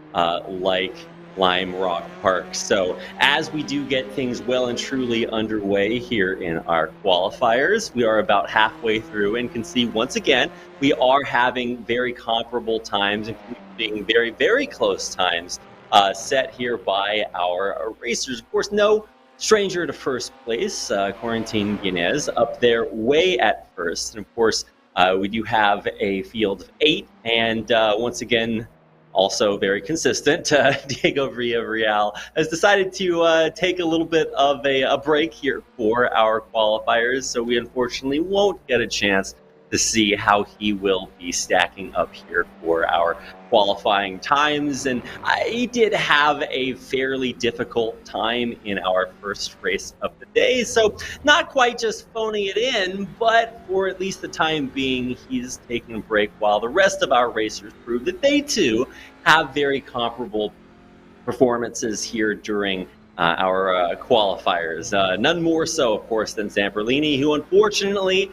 like Lime Rock Park. So as we do get things well and truly underway here in our qualifiers, we are about halfway through and can see once again, we are having very comparable times, including very, very close times set here by our racers. Of course, no stranger to first place, Quarantine Guinness up there way at first. And of course, we do have a field of 8, and once again, also very consistent, Diego Villarreal has decided to take a little bit of a break here for our qualifiers, so we unfortunately won't get a chance to see how he will be stacking up here for our qualifying times. And he did have a fairly difficult time in our first race of the day, so not quite just phoning it in, but for at least the time being, he's taking a break while the rest of our racers prove that they too have very comparable performances here during our qualifiers. None more so, of course, than Zamperlini, who unfortunately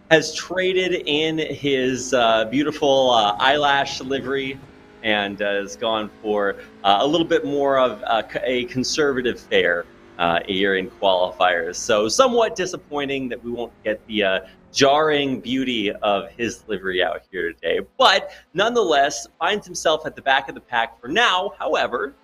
has traded in his beautiful eyelash livery and has gone for a little bit more of a conservative fare here in qualifiers. So somewhat disappointing that we won't get the jarring beauty of his livery out here today. But nonetheless, finds himself at the back of the pack for now. However,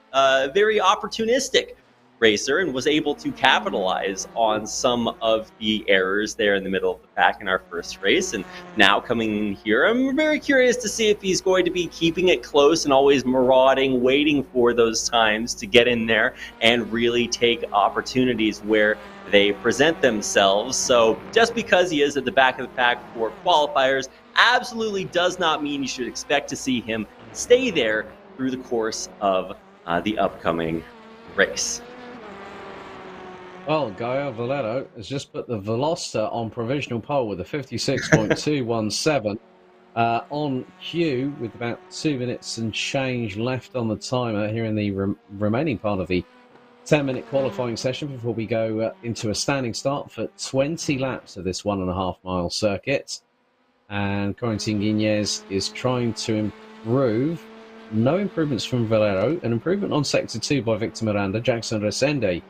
very opportunistic racer and was able to capitalize on some of the errors there in the middle of the pack in our first race. And now coming in here, I'm very curious to see if he's going to be keeping it close and always marauding, waiting for those times to get in there and really take opportunities where they present themselves. So just because he is at the back of the pack for qualifiers absolutely does not mean you should expect to see him stay there through the course of the upcoming race. Well, Gaio Valero has just put the Veloster on provisional pole with a 56.217 on cue with about 2 minutes and change left on the timer here in the remaining part of the 10-minute qualifying session before we go into a standing start for 20 laps of this 1.5 mile circuit. And Quarantine Guinness is trying to improve. No improvements from Valero. An improvement on Sector 2 by Victor Miranda. Jackson Resende.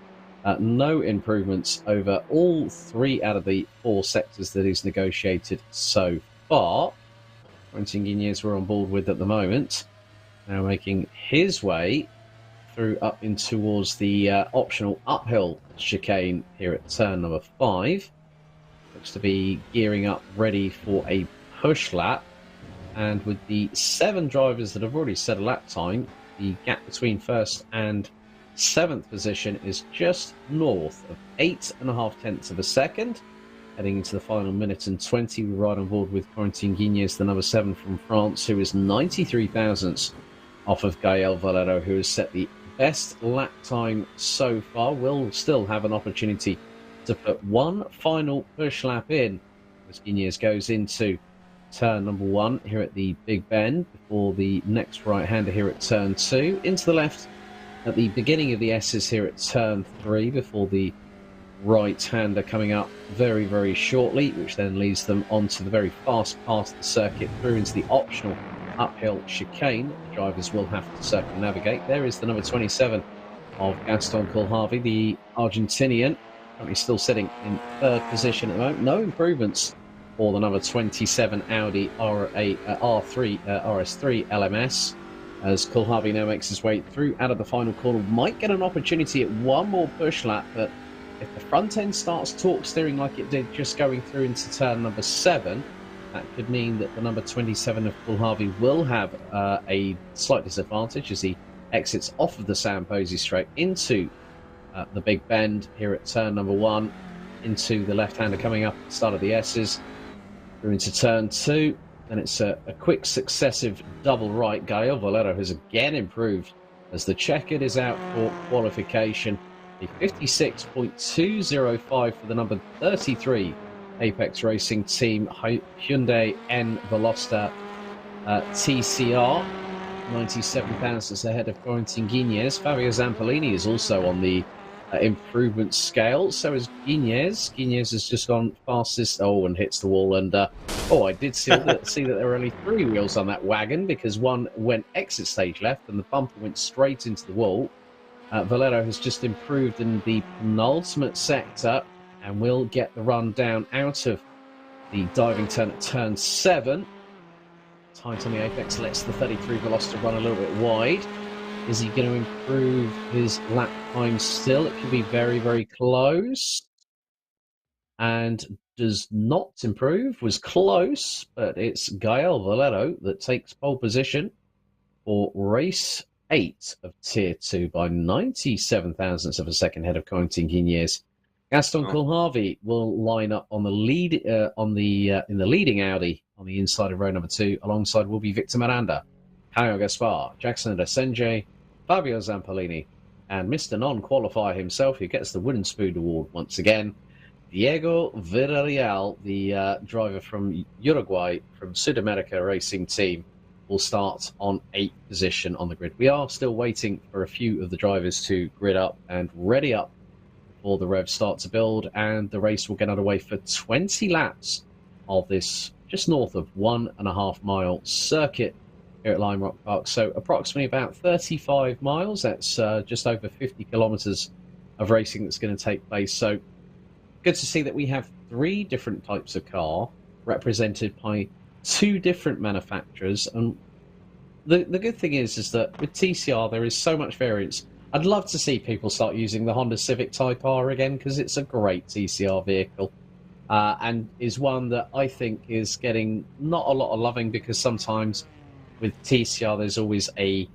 No improvements over all 3 out of the 4 sectors that he's negotiated so far. Quentin Guinness we're on board with at the moment. Now making his way through up in towards the optional uphill chicane here at turn number 5. Looks to be gearing up ready for a push lap. And with the 7 drivers that have already set a lap time, the gap between first and 7th position is just north of 8.5 tenths of a second. Heading into the final minute and 20, we're right on board with Quarantine Guinness, the number 7 from France, who is 93 thousandths off of Gael Valero, who has set the best lap time so far. Will still have an opportunity to put one final push lap in as Guinness goes into turn number 1 here at the Big Bend before the next right-hander here at turn 2. Into the left at the beginning of the S's here at turn 3 before the right-hander coming up very, very shortly, which then leads them onto the very fast part of the circuit through into the optional uphill chicane. The drivers will have to circumnavigate. There is the number 27 of Gaston Coulhavy, the Argentinian, currently still sitting in 3rd position at the moment. No improvements for the number 27 Audi RS3 LMS. As Coulhavy now makes his way through out of the final corner, might get an opportunity at one more push lap, but if the front end starts torque steering like it did just going through into turn number 7, that could mean that the number 27 of Coulhavy will have a slight disadvantage as he exits off of the Sam Posey straight into the Big Bend here at turn number 1, into the left-hander coming up at the start of the S's, through into turn 2. And it's a quick successive double right. Gael Valero has again improved as the checkered is out for qualification. A 56.205 for the number 33 Apex Racing Team Hyundai N Veloster TCR. 97 thousandths ahead of Corentin Guignez. Fabio Zampolini is also on the improvement scale. So is Guignez. Guignez has just gone fastest. Oh, and hits the wall. And I did see that there were only 3 wheels on that wagon because one went exit stage left and the bumper went straight into the wall. Valero has just improved in the penultimate sector and will get the run down out of the diving turn at turn 7. Tight on the apex, lets the 33 Velocity run a little bit wide. Is he going to improve his lap time still? It could be very, very close. And does not improve. Was close, but it's Gael Valero that takes pole position for race 8 of Tier 2 by 97 thousandths of a second ahead of Corentin Guignez. Gaston Coulthard will line up on the lead in the leading Audi on the inside of row number 2. Alongside will be Victor Miranda, Caio Gaspar, Jackson Desenje, Fabio Zampolini, and Mr. Non-Qualifier himself, who gets the Wooden Spoon Award once again, Diego Villarreal, the driver from Uruguay, from Sudamerica Racing Team, will start on 8th position on the grid. We are still waiting for a few of the drivers to grid up and ready up before the revs start to build, and the race will get underway for 20 laps of this just north of 1.5 mile circuit here at Lime Rock Park. So approximately about 35 miles. That's just over 50 kilometers of racing that's going to take place. So good to see that we have 3 different types of car represented by 2 different manufacturers. And the good thing is that with TCR there is so much variance. I'd love to see people start using the Honda Civic Type R again, because it's a great TCR vehicle and is one that I think is getting not a lot of loving, because sometimes with TCR there's always a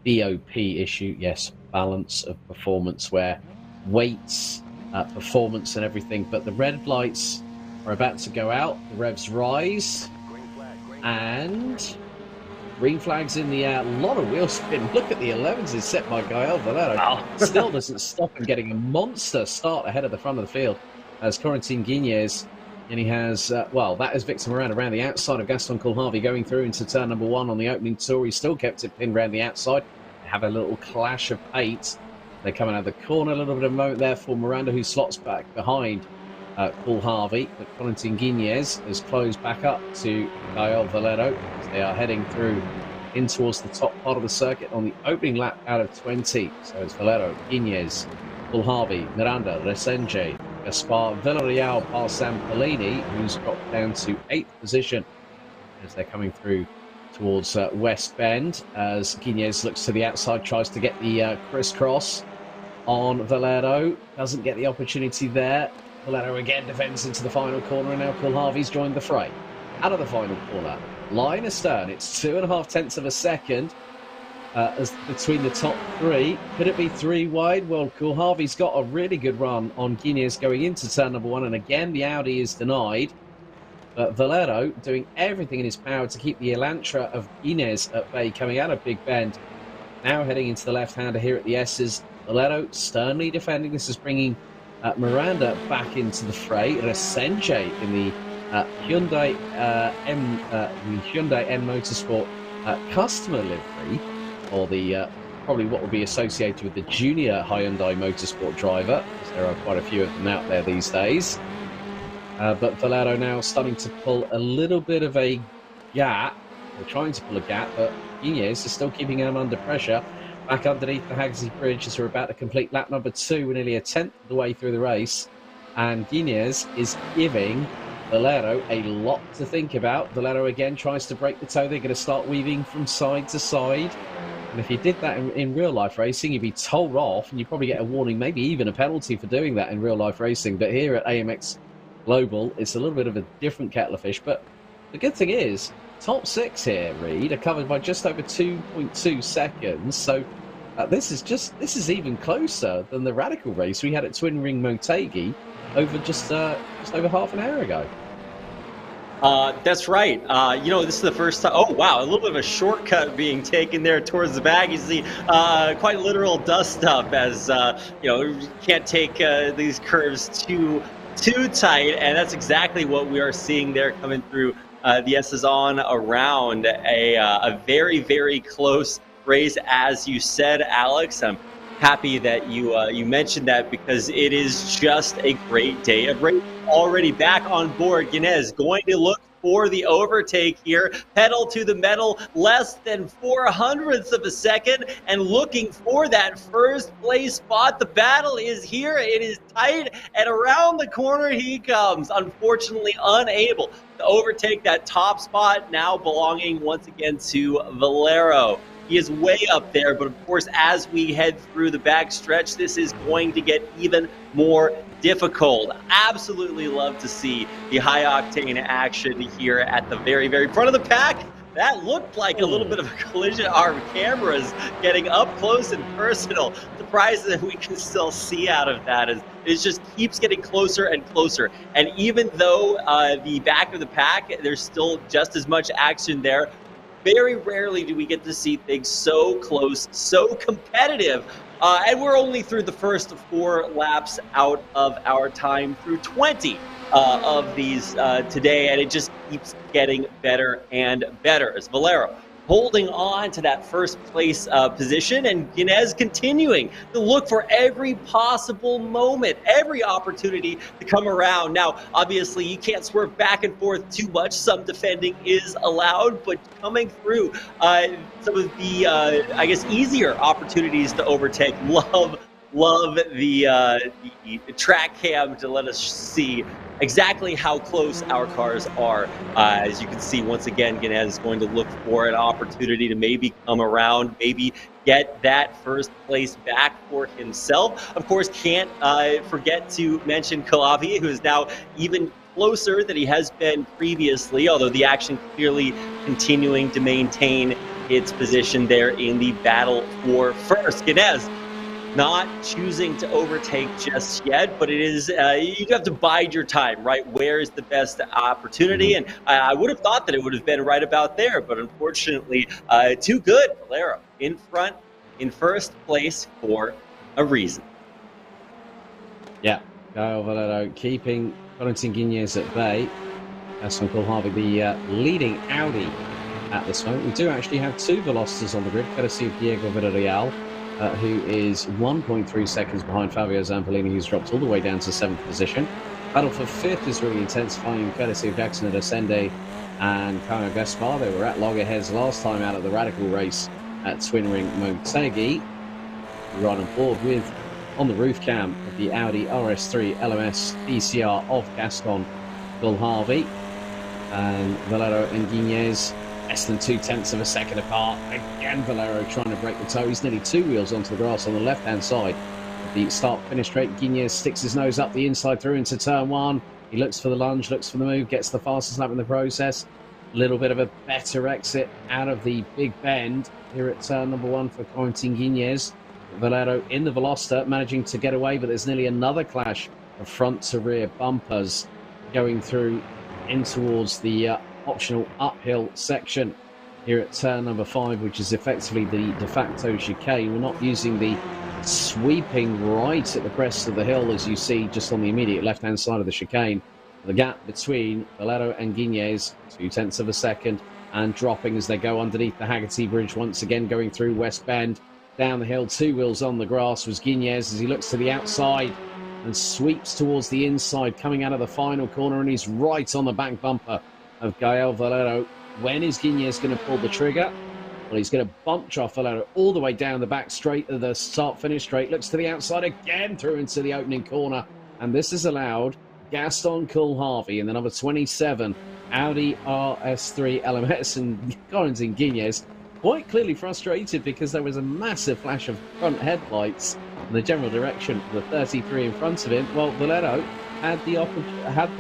BOP issue. Yes, balance of performance, where weights, performance and everything. But the red lights are about to go out, the revs rise, and green flags in the air. A lot of wheel spin. Look at the 11s is set by Gael Valero. Wow. Still doesn't stop him getting a monster start ahead of the front of the field as Corentin Guignez. And he has, that is Victor Miranda around the outside of Gaston Coulthard going through into turn number 1 on the opening tour. He still kept it pinned around the outside. They have a little clash of 8. They're coming out of the corner. A little bit of a moment there for Miranda, who slots back behind Coulthard. But Corentin Guignez has closed back up to Gael Valero as they are heading through in towards the top part of the circuit on the opening lap out of 20. So it's Valero, Guignez, Coulthard, Miranda, Resenje, Gaspar, Villarreal past Zampolini, who's dropped down to 8th position as they're coming through towards West Bend, as Guignez looks to the outside, tries to get the crisscross on Valero, doesn't get the opportunity there. Valero again defends into the final corner, and now Coulthard's joined the fray. Out of the final corner, line astern, it's 2.5 tenths of a second as between the top 3. Could it be 3 wide? Well, Coulthard's got a really good run on Guignez going into turn number 1, and again the Audi is denied. But Valero doing everything in his power to keep the Elantra of Guignez at bay, coming out of Big Bend. Now heading into the left-hander here at the S's. Valero sternly defending. This is bringing Miranda back into the fray. Resenje in the Hyundai N Motorsport customer livery, or the probably what would be associated with the junior Hyundai Motorsport driver, because there are quite a few of them out there these days. But Valero now starting to pull a little bit of a gap, or trying to pull a gap, but Guignez is still keeping him under pressure. Back underneath the Hagsey Bridge as we're about to complete lap number 2. We're nearly a 10th of the way through the race. And Guignez is giving Valero a lot to think about. Valero again tries to break the toe. They're going to start weaving from side to side. And if you did that in real life racing, you'd be told off, and you'd probably get a warning, maybe even a penalty for doing that in real life racing. But here at AMX Global, it's a little bit of a different kettle of fish. But the good thing is, top 6 here, Reed, are covered by just over 2.2 seconds. So this is even closer than the Radical race we had at Twin Ring Motegi over just over half an hour ago. That's right. This is the first time. Oh, wow. A little bit of a shortcut being taken there towards the bag. You see quite literal dust up as, you can't take these curves too tight. And that's exactly what we are seeing there coming through the S is on around a very, very close race, as you said, Alex. I'm happy that you mentioned that, because it is just a great day of racing. Already back on board, Guinness going to look for the overtake here, pedal to the metal, less than 400ths of a second, and looking for that first place spot. The battle is here, it is tight, and around the corner he comes, unfortunately unable to overtake that top spot, now belonging once again to Valero. He is way up there, but of course, as we head through the back stretch, this is going to get even more difficult. Absolutely love to see the high octane action here at the very, very front of the pack. That looked like a little bit of a collision. Our cameras getting up close and personal. Surprised that we can still see out of that, as it just keeps getting closer and closer. And even though the back of the pack, there's still just as much action there, very rarely do we get to see things so close, so competitive. And we're only through the first 4 laps out of our time through 20 of these today, and it just keeps getting better and better as Valero holding on to that first place position, and Guinness continuing to look for every possible moment, every opportunity to come around. Now, obviously, you can't swerve back and forth too much. Some defending is allowed, but coming through some of the, I guess, easier opportunities to overtake. Love the track cam to let us see exactly how close our cars are. As you can see, once again, Guinness is going to look for an opportunity to maybe come around, maybe get that first place back for himself. Of course, can't forget to mention Kalavi, who is now even closer than he has been previously, although the action clearly continuing to maintain its position there in the battle for first. Guinness not choosing to overtake just yet, but it is you have to bide your time, right? Where is the best opportunity? And I would have thought that it would have been right about there, but unfortunately, too good. Valero in front, in first place for a reason. Yeah, Kyle Valero keeping Valentin Guinness at bay. That's Uncle Harvey, the leading Audi at this moment. We do actually have 2 Velocities on the grid, courtesy of Diego Villarreal, who is 1.3 seconds behind Fabio Zampolini, who's dropped all the way down to 7th position. Battle for 5th is really intensifying, courtesy of Jackson Ascende and Caio Gaspar. They were at loggerheads last time out at the Radical race at Twin Ring Motegi. Right on board with, on the roof cam of the Audi RS3 LMS ECR of Gaston Gulharvey. And Valero and Guinness less than 0.2 of a second apart. Again, Valero trying to break the toe. He's nearly 2 wheels onto the grass on the left-hand side of the start-finish straight. Guinness sticks his nose up the inside through into turn 1. He looks for the lunge, looks for the move, gets the fastest lap in the process. A little bit of a better exit out of the big bend here at turn number 1 for Corentin Guinness. Valero in the Veloster, managing to get away, but there's nearly another clash of front to rear bumpers going through in towards the optional uphill section here at turn number 5, which is effectively the de facto chicane. We're not using the sweeping right at the crest of the hill, as you see just on the immediate left-hand side of the chicane. The gap between Valero and Guinness, 0.2 of a second, and dropping as they go underneath the Haggerty Bridge, once again going through West Bend. Down the hill, 2 wheels on the grass was Guinness as he looks to the outside and sweeps towards the inside, coming out of the final corner, and he's right on the back bumper of Gael Valero. When is Guinness going to pull the trigger? Well, he's going to bump off Valero all the way down the back straight of the start-finish straight. Looks to the outside again, through into the opening corner. And this has allowed Gaston Coolharvey in the number 27 Audi RS3 LMS and Corentin Guinness quite clearly frustrated because there was a massive flash of front headlights in the general direction of the 33 in front of him. Well, Valero had the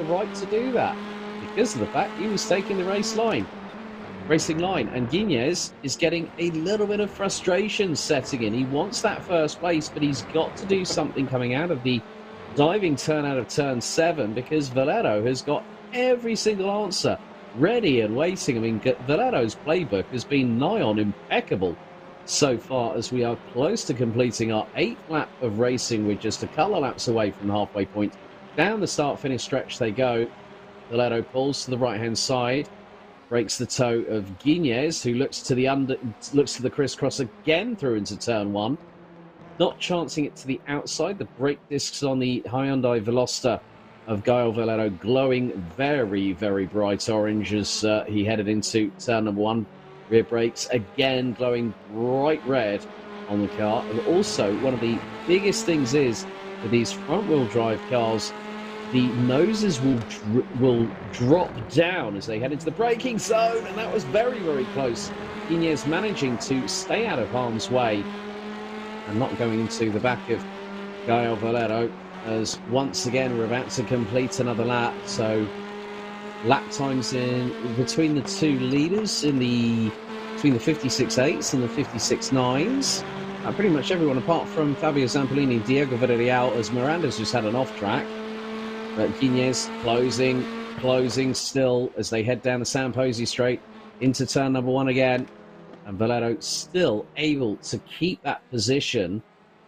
right to do that because of the fact he was taking the racing line, and Guinness is getting a little bit of frustration setting in. He wants that first place, but he's got to do something coming out of the diving turn out of turn 7 because Valero has got every single answer ready and waiting. I mean, Valero's playbook has been nigh on impeccable so far, as we are close to completing our 8th lap of racing. We're just a couple of laps away from the halfway point. Down the start-finish stretch they go. Valero pulls to the right-hand side. breaks the toe of Guinness, who looks to the crisscross again through into turn 1. Not chancing it to the outside. The brake discs on the Hyundai Veloster of Gael Valero glowing very, very bright orange as he headed into turn number 1. Rear brakes again glowing bright red on the car. And also, one of the biggest things is with these front-wheel drive cars, the noses will drop down as they head into the braking zone, and that was very, very close. Guinness managing to stay out of harm's way and not going into the back of Gael Valero, as once again we're about to complete another lap. So lap times in between the two leaders between the 56.8s and the 56.9s. Pretty much everyone apart from Fabio Zampolini and Diego Villarreal, as Miranda's just had an off track. But Guinness closing still as they head down the San Posi straight into turn number 1 again. And Valero still able to keep that position,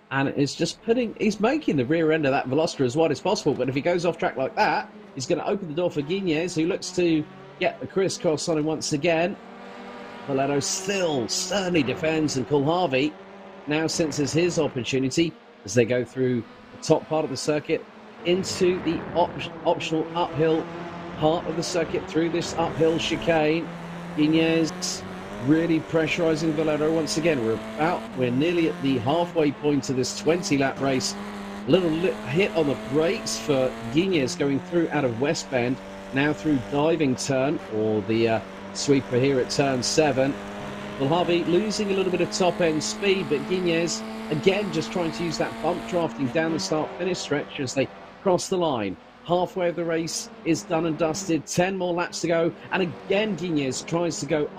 and he's making the rear end of that Veloster as wide as possible. But if he goes off track like that, he's going to open the door for Guinness, who looks to get the crisscross on him once again. Valero still sternly defends, and Coolharvey now senses his opportunity as they go through the top part of the circuit into the optional uphill part of the circuit through this uphill chicane. Guinness really pressurizing Valero once again. We're nearly at the halfway point of this 20-lap race. A little hit on the brakes for Guinness going through out of West Bend, now through diving turn, or the sweeper here at turn 7. Coolharvey losing a little bit of top-end speed, but Guinness again just trying to use that bump drafting down the start-finish stretch as they cross the line. Halfway of the race is done and dusted. 10 more laps to go, and again Guinness tries to go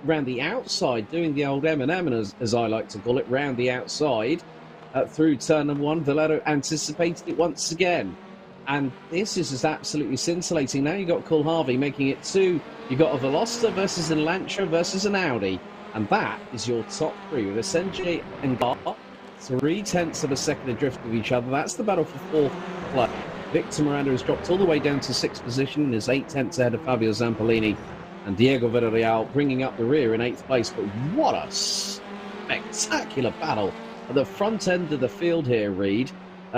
round the outside, doing the old M&M, as I like to call it, round the outside through turn number 1. Valero anticipated it once again, and this is just absolutely scintillating. Now you've got Coolharvey making it 2. You've got a Veloster versus an Lancia versus an Audi, and that is your top 3 with Ascenji and Gar 0.3 of a second adrift of each other. That's the battle for 4th place. Victor Miranda has dropped all the way down to 6th position and is 0.8 ahead of Fabio Zampolini, and Diego Villarreal bringing up the rear in 8th place. But what a spectacular battle at the front end of the field here, Reed.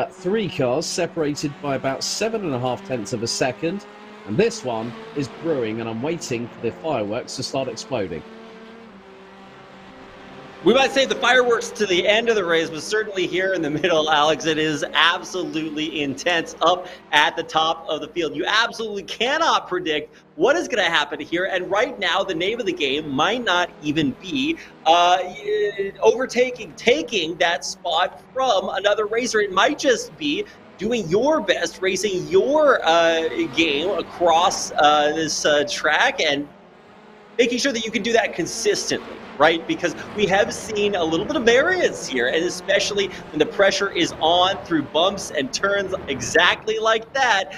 3 cars separated by about 7.5 of a second, and this one is brewing, and I'm waiting for the fireworks to start exploding. We might say the fireworks to the end of the race, but certainly here in the middle, Alex, it is absolutely intense up at the top of the field. You absolutely cannot predict what is going to happen here. And right now, the name of the game might not even be taking that spot from another racer. It might just be doing your best, racing your game across this track and making sure that you can do that consistently, right? Because we have seen a little bit of variance here, and especially when the pressure is on through bumps and turns exactly like that,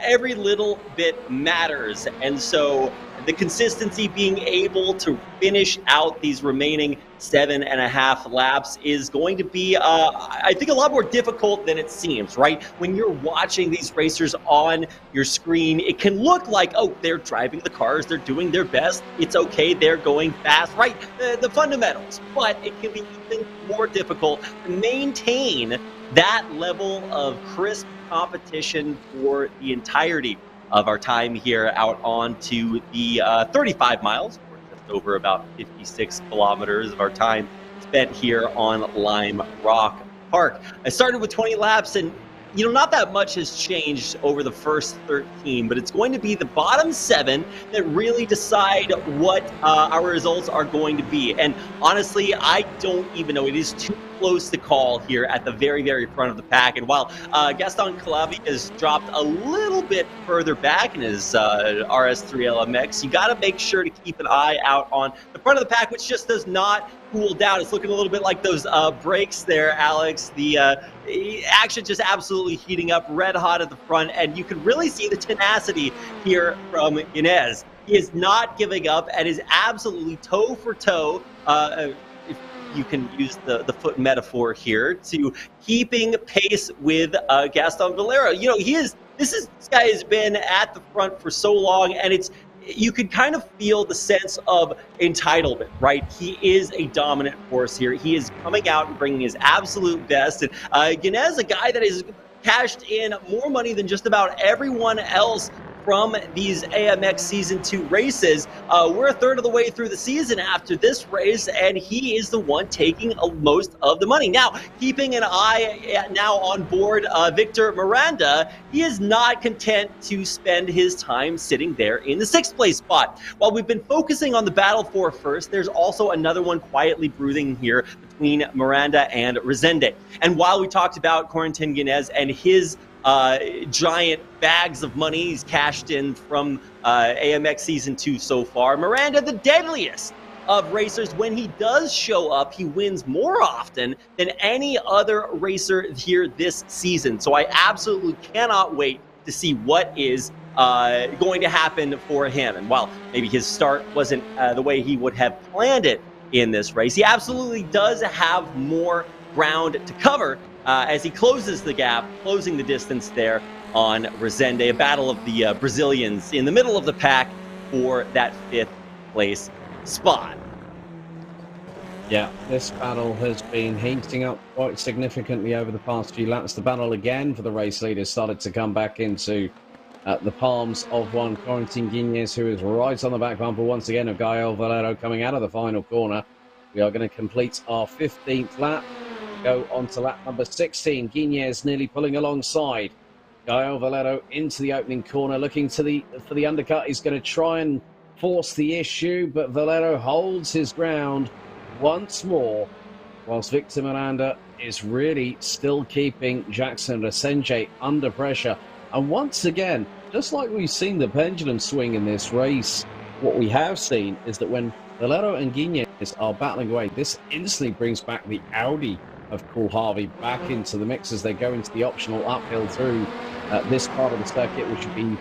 every little bit matters. And so the consistency, being able to finish out these remaining 7.5 laps is going to be, I think, a lot more difficult than it seems, right? When you're watching these racers on your screen, it can look like, oh, they're driving the cars, they're doing their best, it's okay, they're going fast, right? The fundamentals. But it can be even more difficult to maintain that level of crisp competition for the entirety of our time here out onto the 35 miles, or just over about 56 kilometers of our time spent here on Lime Rock Park. I started with 20 laps, and not that much has changed over the first 13, but it's going to be the bottom 7 that really decide what our results are going to be. And honestly, I don't even know. It is too close to call here at the very, very front of the pack. And while Gaston Calavi has dropped a little bit further back in his RS3 LMX, you got to make sure to keep an eye out on the front of the pack, which just does not cool down. It's looking a little bit like those brakes there, Alex. The action just absolutely heating up, red hot at the front, and you can really see the tenacity here from Inez. He is not giving up and is absolutely toe for toe, if you can use the foot metaphor here, to keeping pace with Gaston Valero. This guy has been at the front for so long, and you could kind of feel the sense of entitlement, right? He is a dominant force here. He is coming out and bringing his absolute best. And Guinness, a guy that has cashed in more money than just about everyone else from these AMX Season 2 races. We're a third of the way through the season after this race, and he is the one taking most of the money. Now, keeping an eye now on board Victor Miranda, he is not content to spend his time sitting there in the 6th place spot. While we've been focusing on the battle for first, there's also another one quietly brooding here between Miranda and Resende. And while we talked about Corentin Guinness and his giant bags of money he's cashed in from AMX Season 2 so far, Miranda, the deadliest of racers, when he does show up, he wins more often than any other racer here this season. So I absolutely cannot wait to see what is going to happen for him. And while maybe his start wasn't the way he would have planned it in this race, he absolutely does have more ground to cover as he closes the gap, closing the distance there on Resende, a battle of the Brazilians in the middle of the pack for that 5th place spot. Yeah, this battle has been heating up quite significantly over the past few laps. The battle again for the race leaders started to come back into the palms of one Corentin Guinness, who is right on the back bumper once again of Gael Valero coming out of the final corner. We are going to complete our 15th lap. Go on to lap number 16. Guinness nearly pulling alongside Gael Valero into the opening corner, looking for the undercut. He's going to try and force the issue, but Valero holds his ground once more, whilst Victor Miranda is really still keeping Jackson Resende under pressure. And once again, just like we've seen the pendulum swing in this race, what we have seen is that when Valero and Guinness are battling away, this instantly brings back the Audi of Coolharvey back into the mix as they go into the optional uphill through this part of the circuit, which would be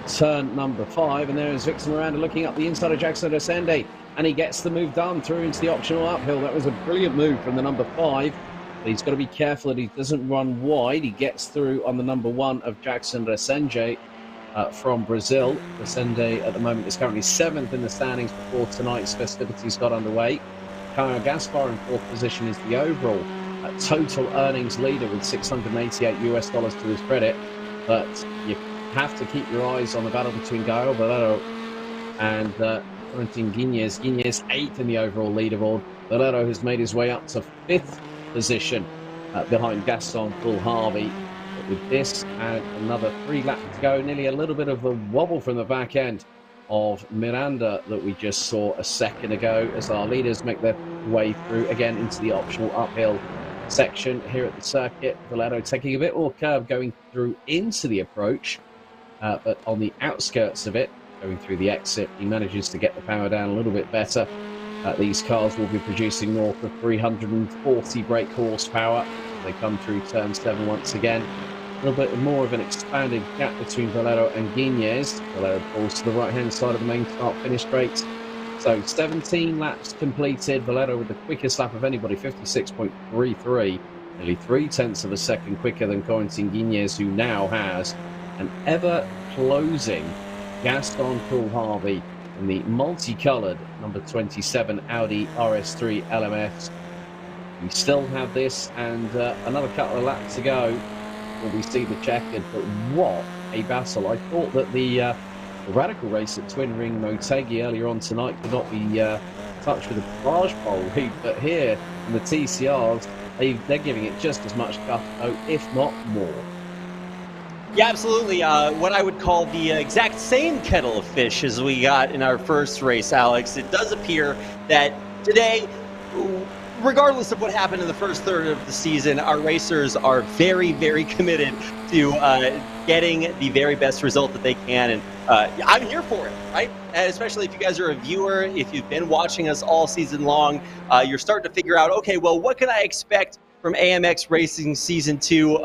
turn number 5. And there is Victor Miranda looking up the inside of Jackson Resende, and he gets the move done through into the optional uphill. That was a brilliant move from the number 5. But he's got to be careful that he doesn't run wide. He gets through on the number 1 of Jackson Resende from Brazil. Resende at the moment is currently 7th in the standings before tonight's festivities got underway. Caio Gaspar in 4th position is the overall total earnings leader with $688 to his credit. But you have to keep your eyes on the battle between Gael Valero and Corentin Guinness. Guinness 8th in the overall leaderboard. Valero has made his way up to 5th position behind Gaston Coolharvey. But with this and another 3 laps to go, nearly a little bit of a wobble from the back end of Miranda that we just saw a second ago as our leaders make their way through again into the optional uphill section here at the circuit. Valero taking a bit more curve going through into the approach, but on the outskirts of it, going through the exit, he manages to get the power down a little bit better. These cars will be producing north of 340 brake horsepower. They come through turn 7 once again. A little bit more of an expanded gap between Valero and Guinness. Valero pulls to the right-hand side of the main start-finish straight. So 17 laps completed. Valero with the quickest lap of anybody, 56.33. Nearly 3/10 of a second quicker than Corentin Guinness, who now has an ever-closing Gaston Coolharvey in the multicoloured number 27 Audi RS3 LMS. We still have this and another couple of laps to go before we see the checkered. But what a battle. I thought that the radical race at Twin Ring Motegi earlier on tonight could not be touched with a barrage pole lead, but here in the TCRs, they're giving it just as much gusto, if not more. Yeah, absolutely. What I would call the exact same kettle of fish as we got in our first race, Alex. It does appear that today, regardless of what happened in the first third of the season, our racers are very, very committed to getting the very best result that they can. And I'm here for it, right? And especially if you guys are a viewer, if you've been watching us all season long, you're starting to figure out, okay, well, what can I expect from AMX Racing Season 2?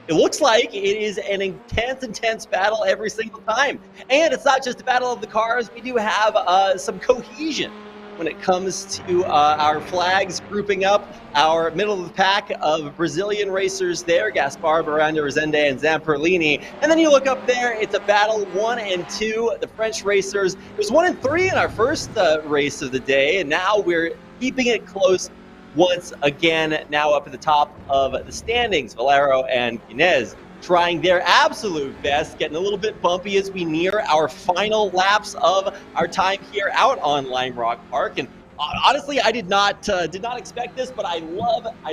It looks like it is an intense battle every single time. And it's not just a battle of the cars. We do have some cohesion when it comes to our flags grouping up our middle of the pack of Brazilian racers there, Gaspar, Miranda, Resende, and Zamperlini. And then you look up there, it's a battle 1 and 2, the French racers. It was 1 and 3 in our first race of the day, and now we're keeping it close once again, now up at the top of the standings. Valero and Guinness trying their absolute best, getting a little bit bumpy as we near our final laps of our time here out on Lime Rock Park. And honestly, I did not expect this, but I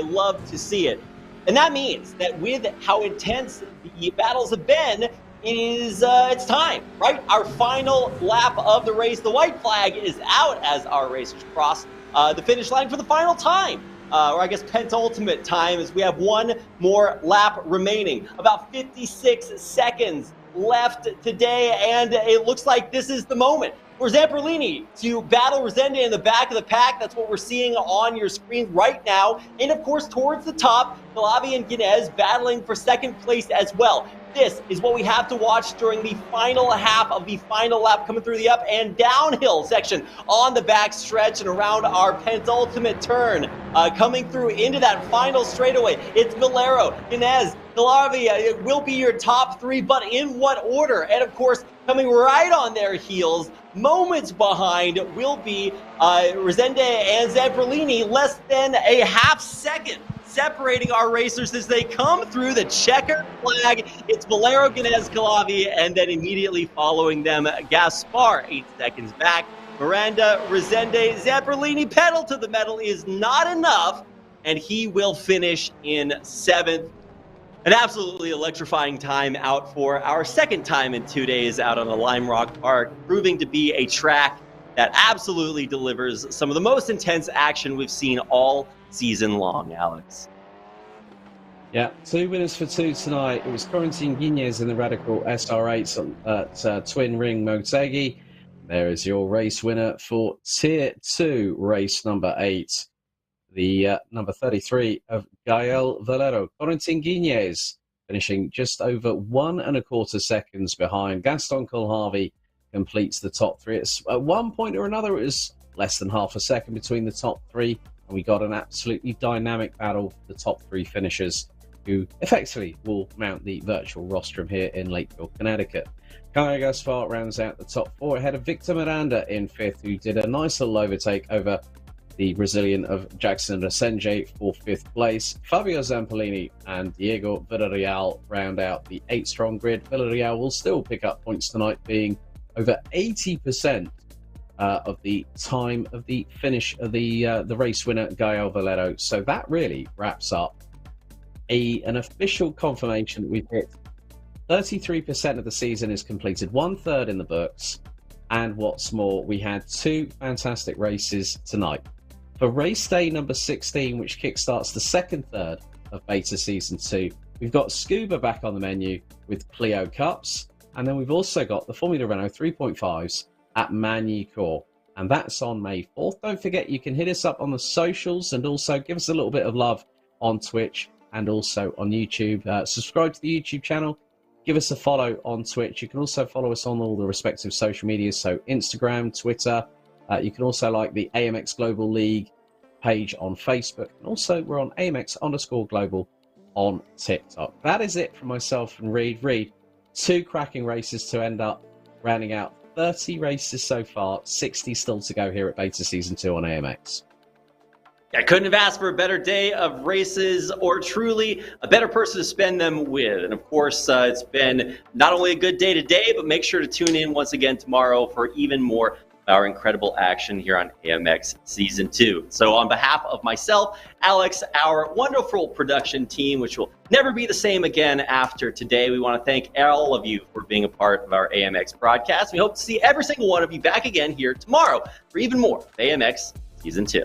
love to see it. And that means that with how intense the battles have been, it's time, right? Our final lap of the race. The white flag is out as our racers cross the finish line for the final time. Or I guess penultimate time, as we have one more lap remaining. About 56 seconds left today, and it looks like this is the moment for Zamperlini to battle Resende in the back of the pack. That's what we're seeing on your screen right now. And of course, towards the top, Galavi and Guinness battling for second place as well. This is what we have to watch during the final half of the final lap, coming through the up and downhill section on the back stretch and around our penultimate turn. Coming through into that final straightaway, it's Valero, Guinness, Galavi. It will be your top three, but in what order? And of course, coming right on their heels, moments behind, will be Resende and Zamperlini, less than a half second separating our racers as they come through the checkered flag. It's Valero, Guinness, Galavi, and then immediately following them, Gaspar, 8 seconds back. Miranda, Resende, Zamperlini. Pedal to the metal is not enough, and he will finish in 7th. An absolutely electrifying time out for our second time in 2 days out on a Lime Rock Park, proving to be a track that absolutely delivers some of the most intense action we've seen all season long, Alex. Yeah, 2 winners for 2 tonight. It was Corentin Guinness in the Radical SR8 at Twin Ring Motegi. There is your race winner for Tier 2, race number 8. The number 33 of Gael Valero. Corentin Guinness finishing just over 1 1/4 seconds behind. Gaston Colharvey completes the top 3. It's at one point or another, it was less than half a second between the top 3. And we got an absolutely dynamic battle for the top 3 finishers, who effectively will mount the virtual rostrum here in Lakeville, Connecticut. Kaya Gaspar rounds out the top 4 ahead of Victor Miranda in 5th, who did a nice little overtake over the Brazilian of Jackson Resende for 5th place. Fabio Zamperlini and Diego Villarreal round out the 8-strong grid. Villarreal will still pick up points tonight, being over 80% of the time of the finish of the race winner, Gael Valero. So that really wraps up an official confirmation that we've hit 33% of the season is completed, 1/3 in the books. And what's more, we had 2 fantastic races tonight. For race day number 16, which kickstarts the second third of Beta Season 2, we've got Scuba back on the menu with Clio Cups. And then we've also got the Formula Renault 3.5s at Magny-Cours, and that's on May 4th. Don't forget, you can hit us up on the socials and also give us a little bit of love on Twitch and also on YouTube. Subscribe to the YouTube channel, give us a follow on Twitch. You can also follow us on all the respective social medias, so Instagram, Twitter. You can also like the AMX Global League page on Facebook, and also we're on AMX_Global on TikTok. That is it from myself and Reed. 2 cracking races to end up rounding out 30 races so far, 60 still to go here at Beta Season 2 on AMX. I couldn't have asked for a better day of races, or truly a better person to spend them with. And of course, it's been not only a good day today, but make sure to tune in once again tomorrow for even more of our incredible action here on AMX Season 2. So on behalf of myself, Alex, our wonderful production team, which will never be the same again after today, we want to thank all of you for being a part of our AMX broadcast. We hope to see every single one of you back again here tomorrow for even more of AMX Season 2.